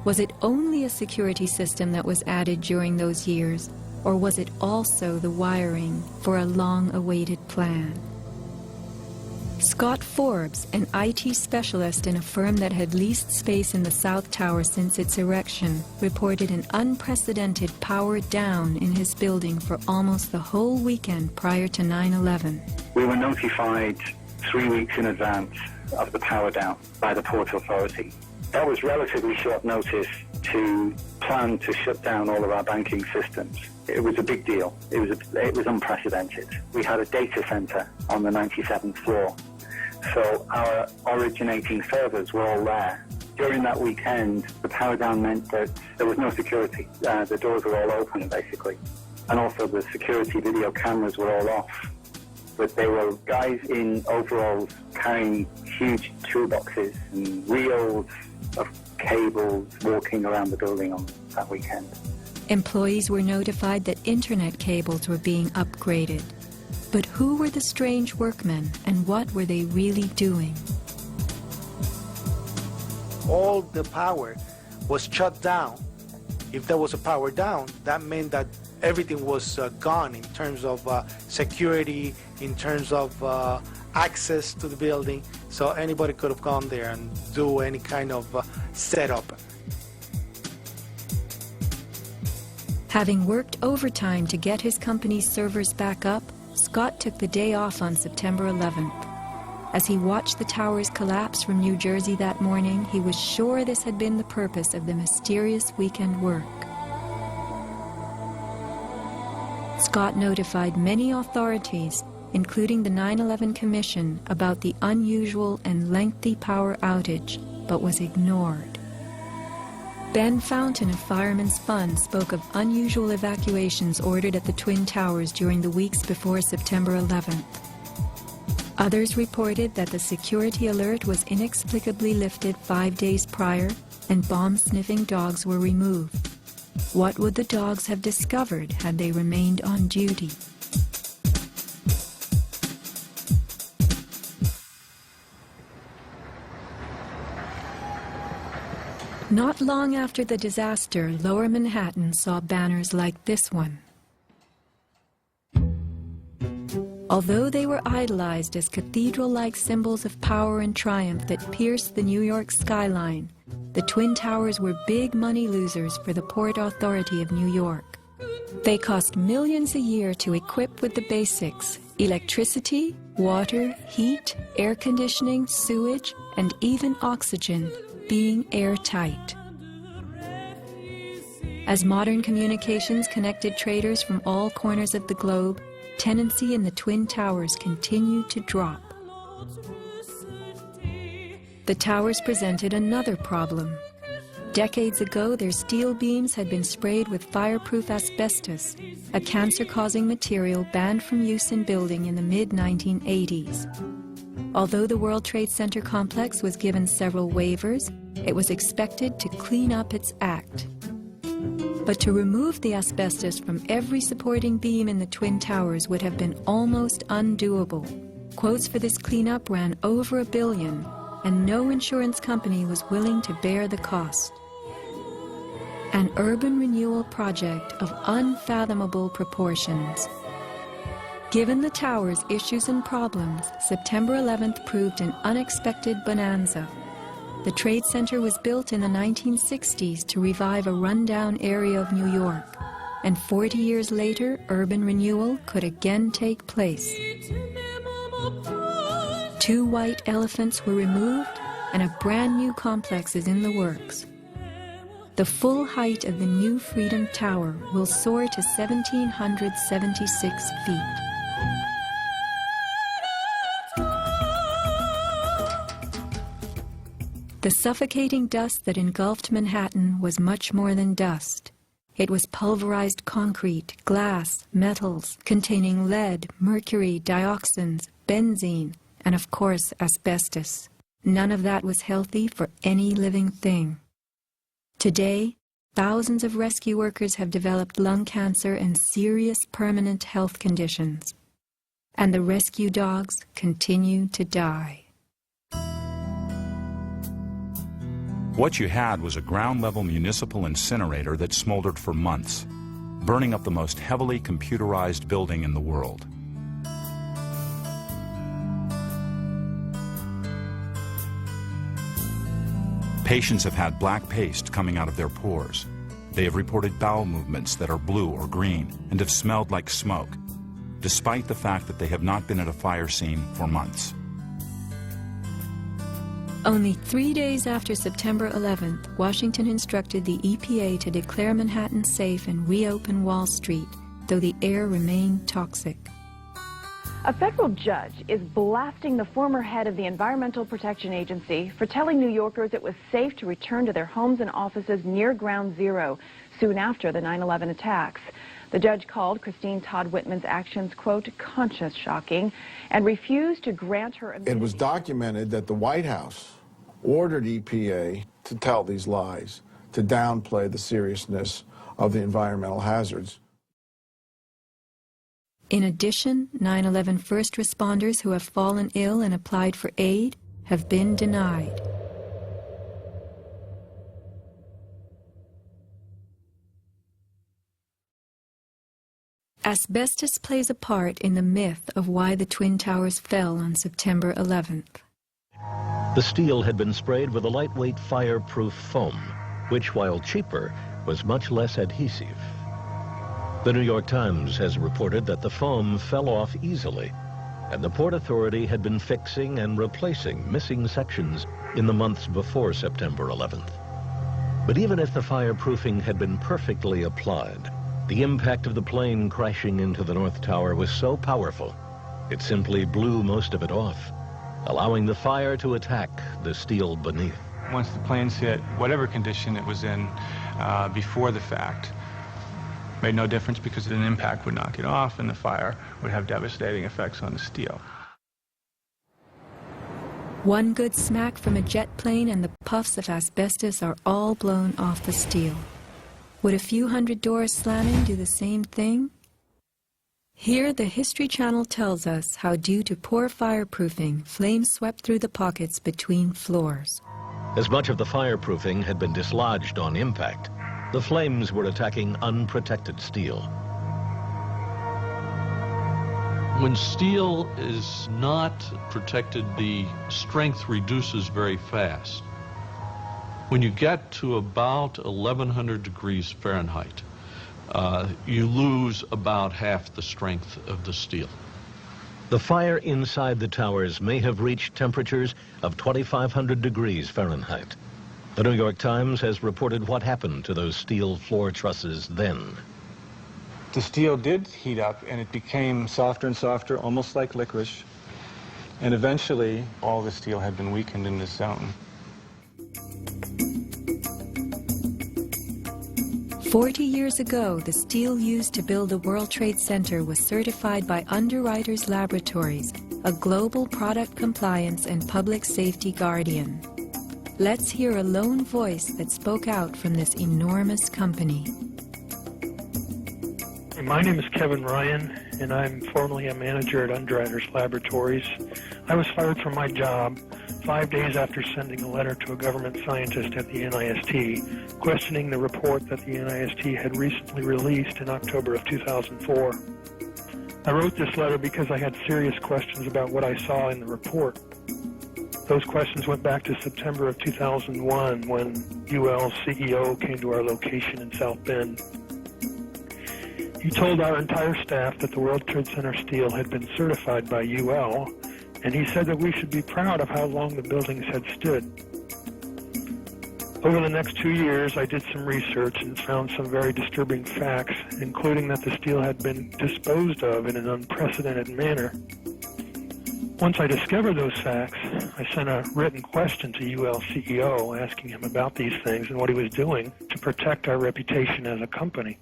Was it only a security system that was added during those years, or was it also the wiring for a long-awaited plan? Scott Forbes, an IT specialist in a firm that had leased space in the South Tower since its erection, reported an unprecedented power down in his building for almost the whole weekend prior to 9/11. We were notified 3 weeks in advance of the power down by the Port Authority. That was relatively short notice to plan to shut down all of our banking systems. It was a big deal. It was unprecedented. We had a data center on the 97th floor, so our originating servers were all there. During that weekend, the power down meant that there was no security. The doors were all open, basically. And also the security video cameras were all off. But there were guys in overalls carrying huge toolboxes and reels of cables walking around the building on that weekend. Employees were notified that internet cables were being upgraded. But who were the strange workmen, and what were they really doing? All the power was shut down. If there was a power down, that meant that everything was gone in terms of security, in terms of access to the building. So anybody could have gone there and do any kind of setup. Having worked overtime to get his company's servers back up, Scott took the day off on September 11th. As he watched the towers collapse from New Jersey that morning, he was sure this had been the purpose of the mysterious weekend work. Scott notified many authorities, including the 9/11 Commission, about the unusual and lengthy power outage, but was ignored. Ben Fountain of Fireman's Fund spoke of unusual evacuations ordered at the Twin Towers during the weeks before September 11th. Others reported that the security alert was inexplicably lifted 5 days prior and bomb-sniffing dogs were removed. What would the dogs have discovered had they remained on duty? Not long after the disaster, Lower Manhattan saw banners like this one. Although they were idolized as cathedral-like symbols of power and triumph that pierced the New York skyline, the Twin Towers were big money losers for the Port Authority of New York. They cost millions a year to equip with the basics: electricity, water, heat, air conditioning, sewage, and even oxygen, being airtight. As modern communications connected traders from all corners of the globe, tenancy in the Twin Towers continued to drop. The towers presented another problem. Decades ago, their steel beams had been sprayed with fireproof asbestos, a cancer-causing material banned from use in building in the mid-1980s. Although the World Trade Center complex was given several waivers, it was expected to clean up its act. But to remove the asbestos from every supporting beam in the Twin Towers would have been almost undoable. Quotes for this cleanup ran over $1 billion, and no insurance company was willing to bear the cost. An urban renewal project of unfathomable proportions. Given the tower's issues and problems, September 11th proved an unexpected bonanza. The Trade Center was built in the 1960s to revive a rundown area of New York, and 40 years later, urban renewal could again take place. 2 white elephants were removed, and a brand new complex is in the works. The full height of the new Freedom Tower will soar to 1,776 feet. The suffocating dust that engulfed Manhattan was much more than dust. It was pulverized concrete, glass, metals containing lead, mercury, dioxins, benzene, and of course asbestos. None of that was healthy for any living thing. Today, thousands of rescue workers have developed lung cancer and serious permanent health conditions. And the rescue dogs continue to die. What you had was a ground-level municipal incinerator that smoldered for months, burning up the most heavily computerized building in the world. Patients have had black paste coming out of their pores. They have reported bowel movements that are blue or green and have smelled like smoke, despite the fact that they have not been at a fire scene for months. Only 3 days after September 11th, Washington instructed the EPA to declare Manhattan safe and reopen Wall Street, though the air remained toxic. A federal judge is blasting the former head of the Environmental Protection Agency for telling New Yorkers it was safe to return to their homes and offices near Ground Zero soon after the 9/11 attacks. The judge called Christine Todd Whitman's actions, quote, conscience shocking, and refused to grant her immunity. It was documented that the White House ordered EPA to tell these lies, to downplay the seriousness of the environmental hazards. In addition, 9/11 first responders who have fallen ill and applied for aid have been denied. Asbestos plays a part in the myth of why the Twin Towers fell on September 11th. The steel had been sprayed with a lightweight fireproof foam, which, while cheaper, was much less adhesive. The New York Times has reported that the foam fell off easily, and the Port Authority had been fixing and replacing missing sections in the months before September 11th. But even if the fireproofing had been perfectly applied, the impact of the plane crashing into the North Tower was so powerful, it simply blew most of it off, allowing the fire to attack the steel beneath. Once the planes hit, whatever condition it was in before the fact, made no difference because an impact would knock it off and the fire would have devastating effects on the steel. One good smack from a jet plane and the puffs of asbestos are all blown off the steel. Would a few hundred doors slamming do the same thing? Here, the History Channel tells us how, due to poor fireproofing, flames swept through the pockets between floors. As much of the fireproofing had been dislodged on impact, the flames were attacking unprotected steel. When steel is not protected, the strength reduces very fast. When you get to about 1100 degrees Fahrenheit, you lose about half the strength of the steel. The fire inside the towers may have reached temperatures of 2,500 degrees Fahrenheit. The New York Times has reported what happened to those steel floor trusses then. The steel did heat up and it became softer and softer, almost like licorice. And eventually, all the steel had been weakened in this zone. 40 years ago, the steel used to build the World Trade Center was certified by Underwriters Laboratories, a global product compliance and public safety guardian. Let's hear a lone voice that spoke out from this enormous company. My name is Kevin Ryan, and I'm formerly a manager at Underwriters Laboratories. I was fired from my job 5 days after sending a letter to a government scientist at the NIST, questioning the report that the NIST had recently released in October of 2004. I wrote this letter because I had serious questions about what I saw in the report. Those questions went back to September of 2001 when UL's CEO came to our location in South Bend. He told our entire staff that the World Trade Center steel had been certified by UL, and he said that we should be proud of how long the buildings had stood. Over the next 2 years, I did some research and found some very disturbing facts, including that the steel had been disposed of in an unprecedented manner. Once I discovered those facts, I sent a written question to UL CEO asking him about these things and what he was doing to protect our reputation as a company.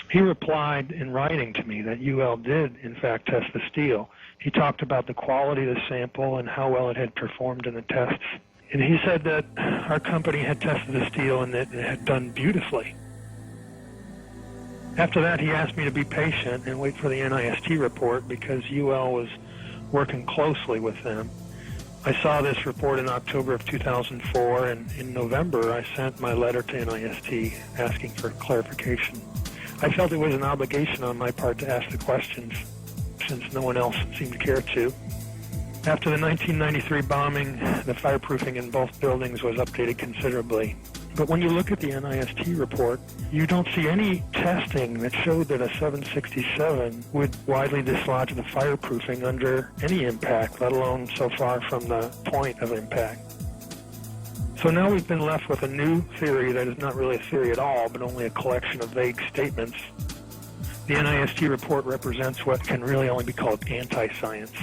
He replied in writing to me that UL did, in fact, test the steel. He talked about the quality of the sample and how well it had performed in the tests. And he said that our company had tested the steel and that it had done beautifully. After that, he asked me to be patient and wait for the NIST report because UL was working closely with them. I saw this report in October of 2004, and in November, I sent my letter to NIST asking for clarification. I felt it was an obligation on my part to ask the questions, since no one else seemed to care to. After the 1993 bombing, the fireproofing in both buildings was updated considerably. But when you look at the NIST report, you don't see any testing that showed that a 767 would widely dislodge the fireproofing under any impact, let alone so far from the point of impact. So now we've been left with a new theory that is not really a theory at all, but only a collection of vague statements. The NIST report represents what can really only be called anti-science.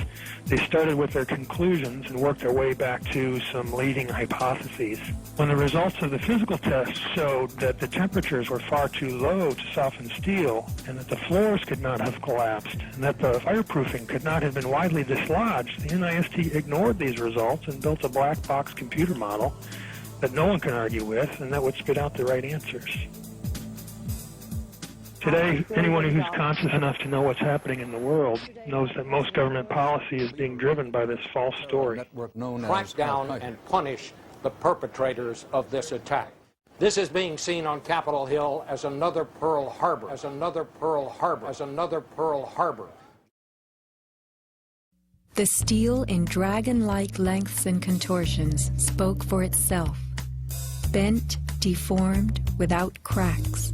They started with their conclusions and worked their way back to some leading hypotheses. When the results of the physical tests showed that the temperatures were far too low to soften steel, and that the floors could not have collapsed, and that the fireproofing could not have been widely dislodged, the NIST ignored these results and built a black box computer model that no one can argue with and that would spit out the right answers. Today, anyone who's conscious enough to know what's happening in the world knows that most government policy is being driven by this false story. Crack down and punish the perpetrators of this attack. This is being seen on Capitol Hill as another Pearl Harbor, as another Pearl Harbor, as another Pearl Harbor. The steel in dragon-like lengths and contortions spoke for itself. Bent, deformed, without cracks.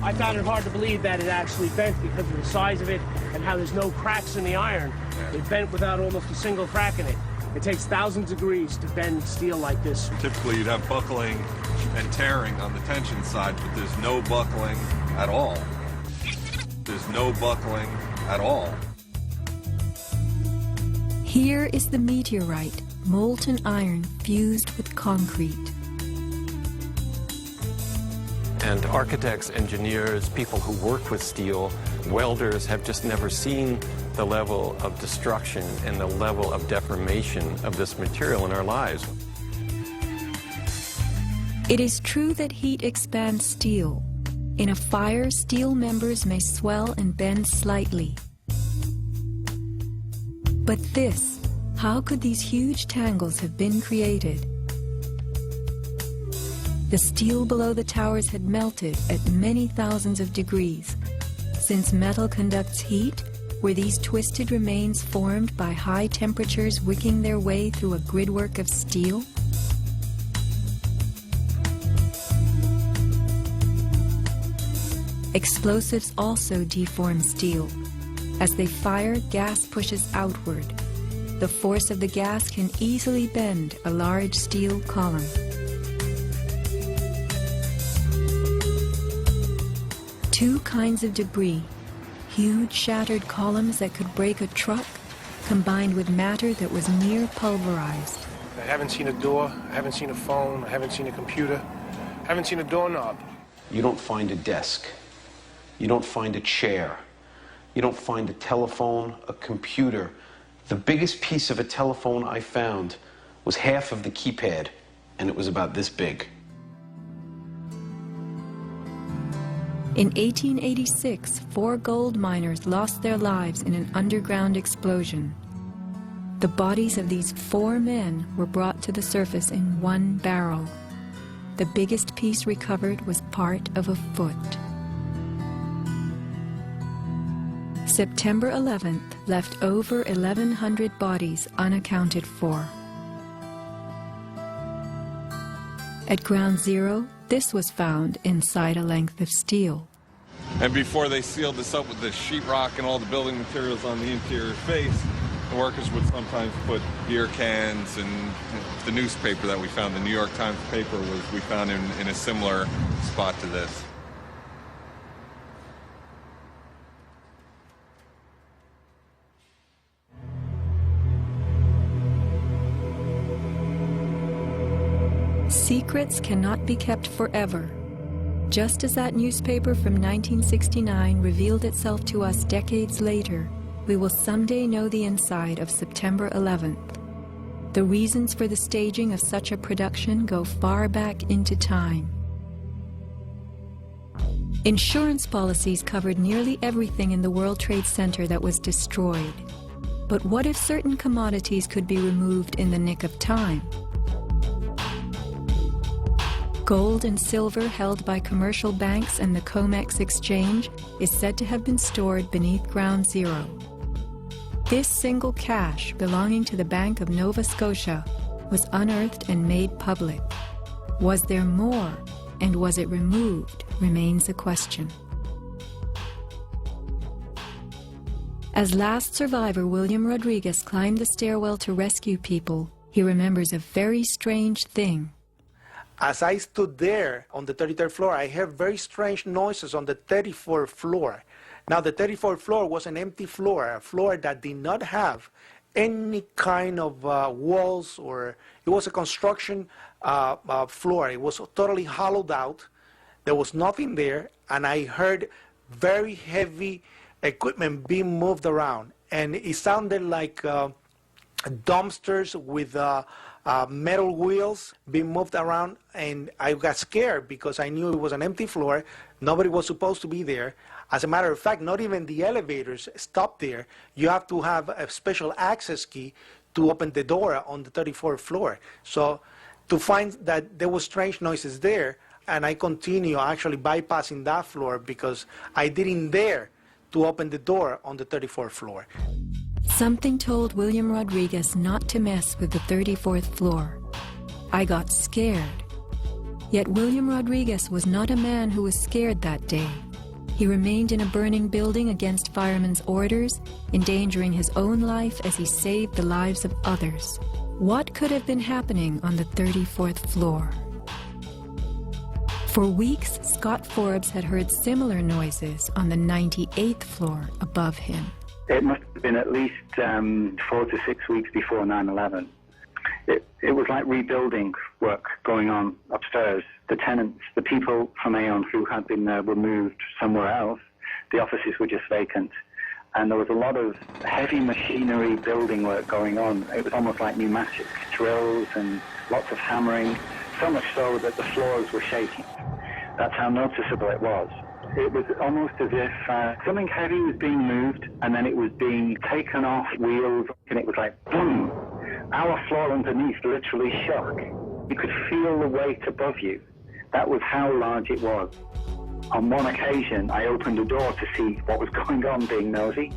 I found it hard to believe that it actually bent because of the size of it and how there's no cracks in the iron. It bent without almost a single crack in it. It takes thousands of degrees to bend steel like this. Typically you'd have buckling and tearing on the tension side, but there's no buckling at all. There's no buckling at all. Here is the meteorite, molten iron fused with concrete. And architects, engineers, people who work with steel, welders have just never seen the level of destruction and the level of deformation of this material in our lives. It is true that heat expands steel. In a fire, steel members may swell and bend slightly. But this, how could these huge tangles have been created? The steel below the towers had melted at many thousands of degrees. Since metal conducts heat, were these twisted remains formed by high temperatures wicking their way through a gridwork of steel? Explosives also deform steel. As they fire, gas pushes outward. The force of the gas can easily bend a large steel column. Two kinds of debris, huge shattered columns that could break a truck, combined with matter that was near pulverized. I haven't seen a door, I haven't seen a phone, I haven't seen a computer, I haven't seen a doorknob. You don't find a desk. You don't find a chair. You don't find a telephone, a computer. The biggest piece of a telephone I found was half of the keypad, and it was about this big. In 1886, 4 gold miners lost their lives in an underground explosion. The bodies of these 4 men were brought to the surface in one barrel. The biggest piece recovered was part of a foot. September 11th left over 1,100 bodies unaccounted for. At Ground Zero, this was found inside a length of steel. And before they sealed this up with the sheetrock and all the building materials on the interior face, the workers would sometimes put beer cans, and the newspaper that we found, the New York Times paper, we found in a similar spot to this. Secrets cannot be kept forever. Just as that newspaper from 1969 revealed itself to us decades later, we will someday know the inside of September 11th. The reasons for the staging of such a production go far back into time. Insurance policies covered nearly everything in the World Trade Center that was destroyed. But what if certain commodities could be removed in the nick of time? Gold and silver held by commercial banks and the COMEX exchange is said to have been stored beneath Ground Zero. This single cache belonging to the Bank of Nova Scotia was unearthed and made public. Was there more, and was it removed, remains a question. As last survivor William Rodriguez climbed the stairwell to rescue people, he remembers a very strange thing. As I stood there on the 33rd floor, I heard very strange noises on the 34th floor. Now, the 34th floor was an empty floor, a floor that did not have any kind of walls, or it was a construction floor. It was totally hollowed out. There was nothing there, and I heard very heavy equipment being moved around. And it sounded like dumpsters with metal wheels being moved around, and I got scared because I knew it was an empty floor. Nobody was supposed to be there. As a matter of fact, not even the elevators stopped there. You have to have a special access key to open the door on the 34th floor. So to find that there were strange noises there, and I continue actually bypassing that floor because I didn't dare to open the door on the 34th floor. Something told William Rodriguez not to mess with the 34th floor. I got scared. Yet William Rodriguez was not a man who was scared that day. He remained in a burning building against firemen's orders, endangering his own life as he saved the lives of others. What could have been happening on the 34th floor? For weeks, Scott Forbes had heard similar noises on the 98th floor above him. It must have been at least 4 to 6 weeks before 9/11. It was like rebuilding work going on upstairs. The tenants, the people from Aon who had been were moved somewhere else. The offices were just vacant. And there was a lot of heavy machinery building work going on. It was almost like pneumatic drills and lots of hammering, so much so that the floors were shaking. That's how noticeable it was. It was almost as if something heavy was being moved and then it was being taken off wheels, and it was like, boom! Our floor underneath literally shook. You could feel the weight above you. That was how large it was. On one occasion, I opened a door to see what was going on, being nosy.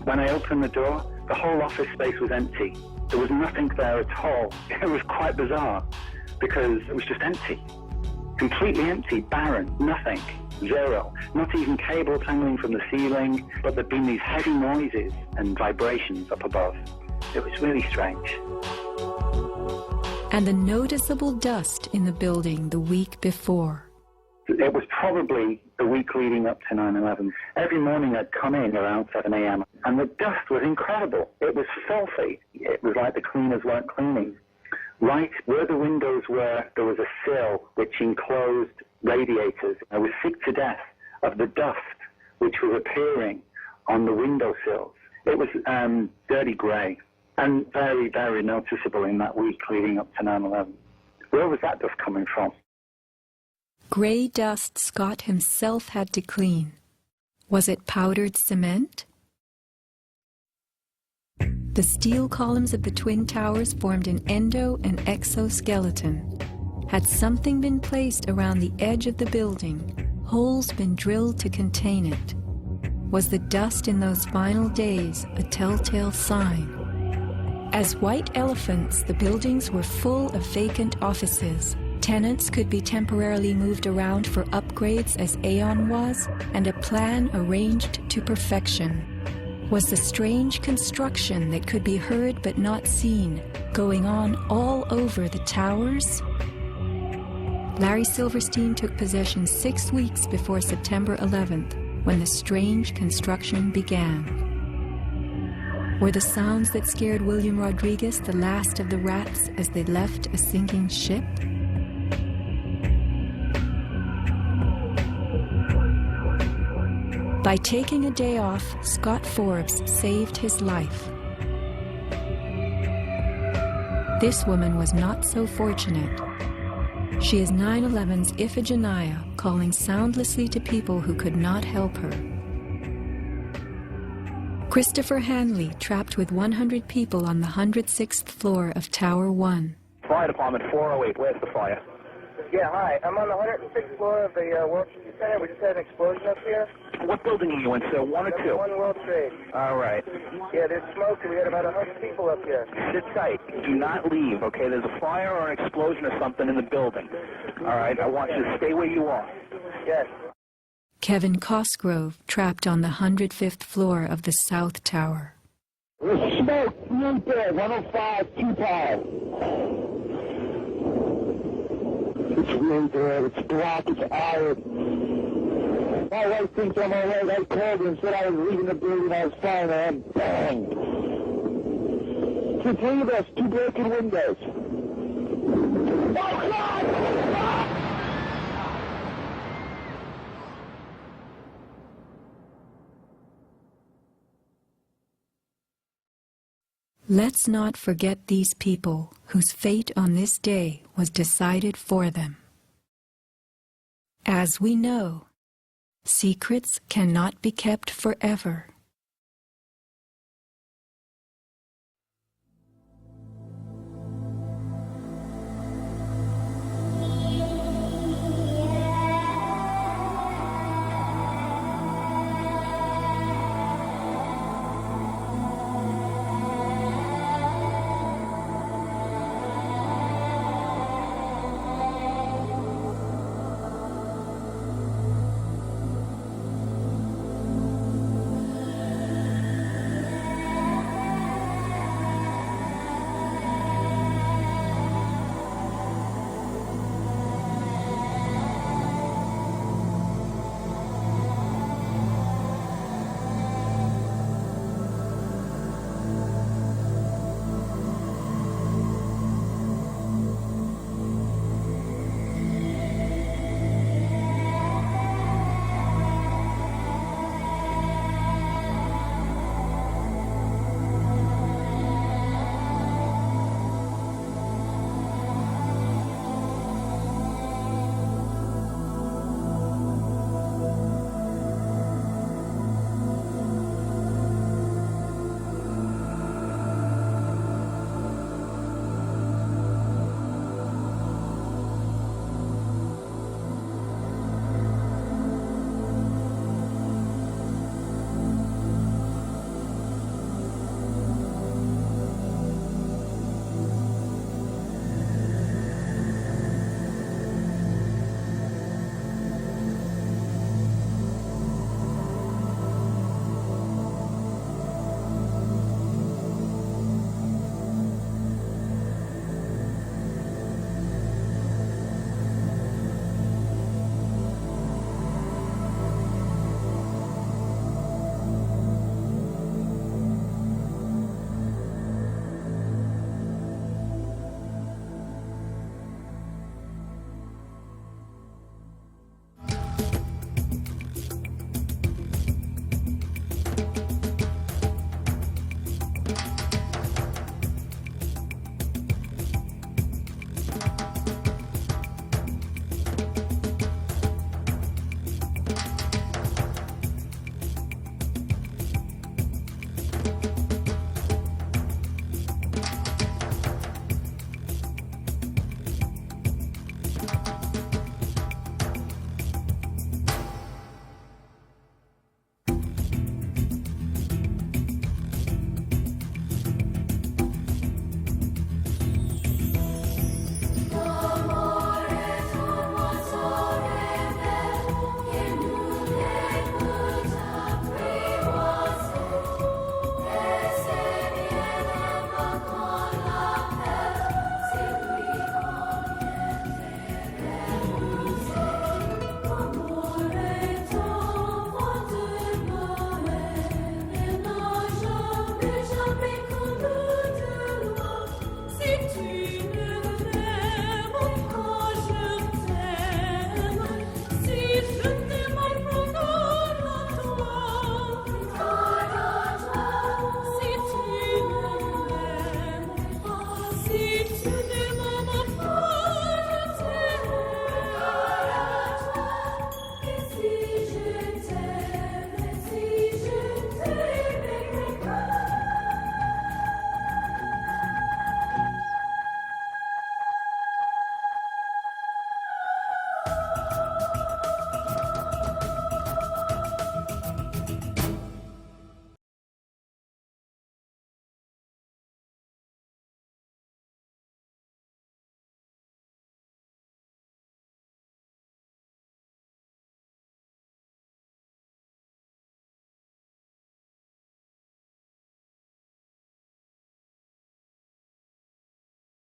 When I opened the door, the whole office space was empty. There was nothing there at all. It was quite bizarre because it was just empty. Completely empty, barren, nothing, zero. Not even cables hanging from the ceiling, but there'd been these heavy noises and vibrations up above. It was really strange. And the noticeable dust in the building the week before. It was probably the week leading up to 9/11. Every morning I'd come in around 7 a.m. and the dust was incredible. It was filthy. It was like the cleaners weren't cleaning. Right where the windows were, there was a sill which enclosed radiators. I was sick to death of the dust which was appearing on the windowsills. It was dirty grey and very, very noticeable in that week leading up to 9/11. Where was that dust coming from? Grey dust Scott himself had to clean. Was it powdered cement? The steel columns of the Twin Towers formed an endo and exoskeleton. Had something been placed around the edge of the building, holes been drilled to contain it. Was the dust in those final days a telltale sign? As white elephants, the buildings were full of vacant offices. Tenants could be temporarily moved around for upgrades as Aeon was, and a plan arranged to perfection. Was the strange construction that could be heard but not seen going on all over the towers? Larry Silverstein took possession 6 weeks before September 11th, when the strange construction began. Were the sounds that scared William Rodriguez the last of the rats as they left a sinking ship? By taking a day off, Scott Forbes saved his life. This woman was not so fortunate. She is 9/11's Iphigenia, calling soundlessly to people who could not help her. Christopher Hanley, trapped with 100 people on the 106th floor of Tower 1. Fire Department 408, where's the fire? Yeah, hi. I'm on the 106th floor of the World Trade Center. We just had an explosion up here. What building are you in, sir? 1 or 2? 1 World Trade. All right. Yeah, there's smoke. We had about 100 people up here. Sit tight. Do not leave, okay? There's a fire or an explosion or something in the building. All right? I want you to stay where you are. Yes. Kevin Cosgrove, trapped on the 105th floor of the South Tower. There's smoke right there, 105, 2-5. It's really bad. It's black. It's iron. My wife thinks I'm all right. I called her and said I was leaving the building. I was fine, man. Bang. The 3 of us, 2 broken windows. Oh, God! Let's not forget these people whose fate on this day was decided for them. As we know, secrets cannot be kept forever.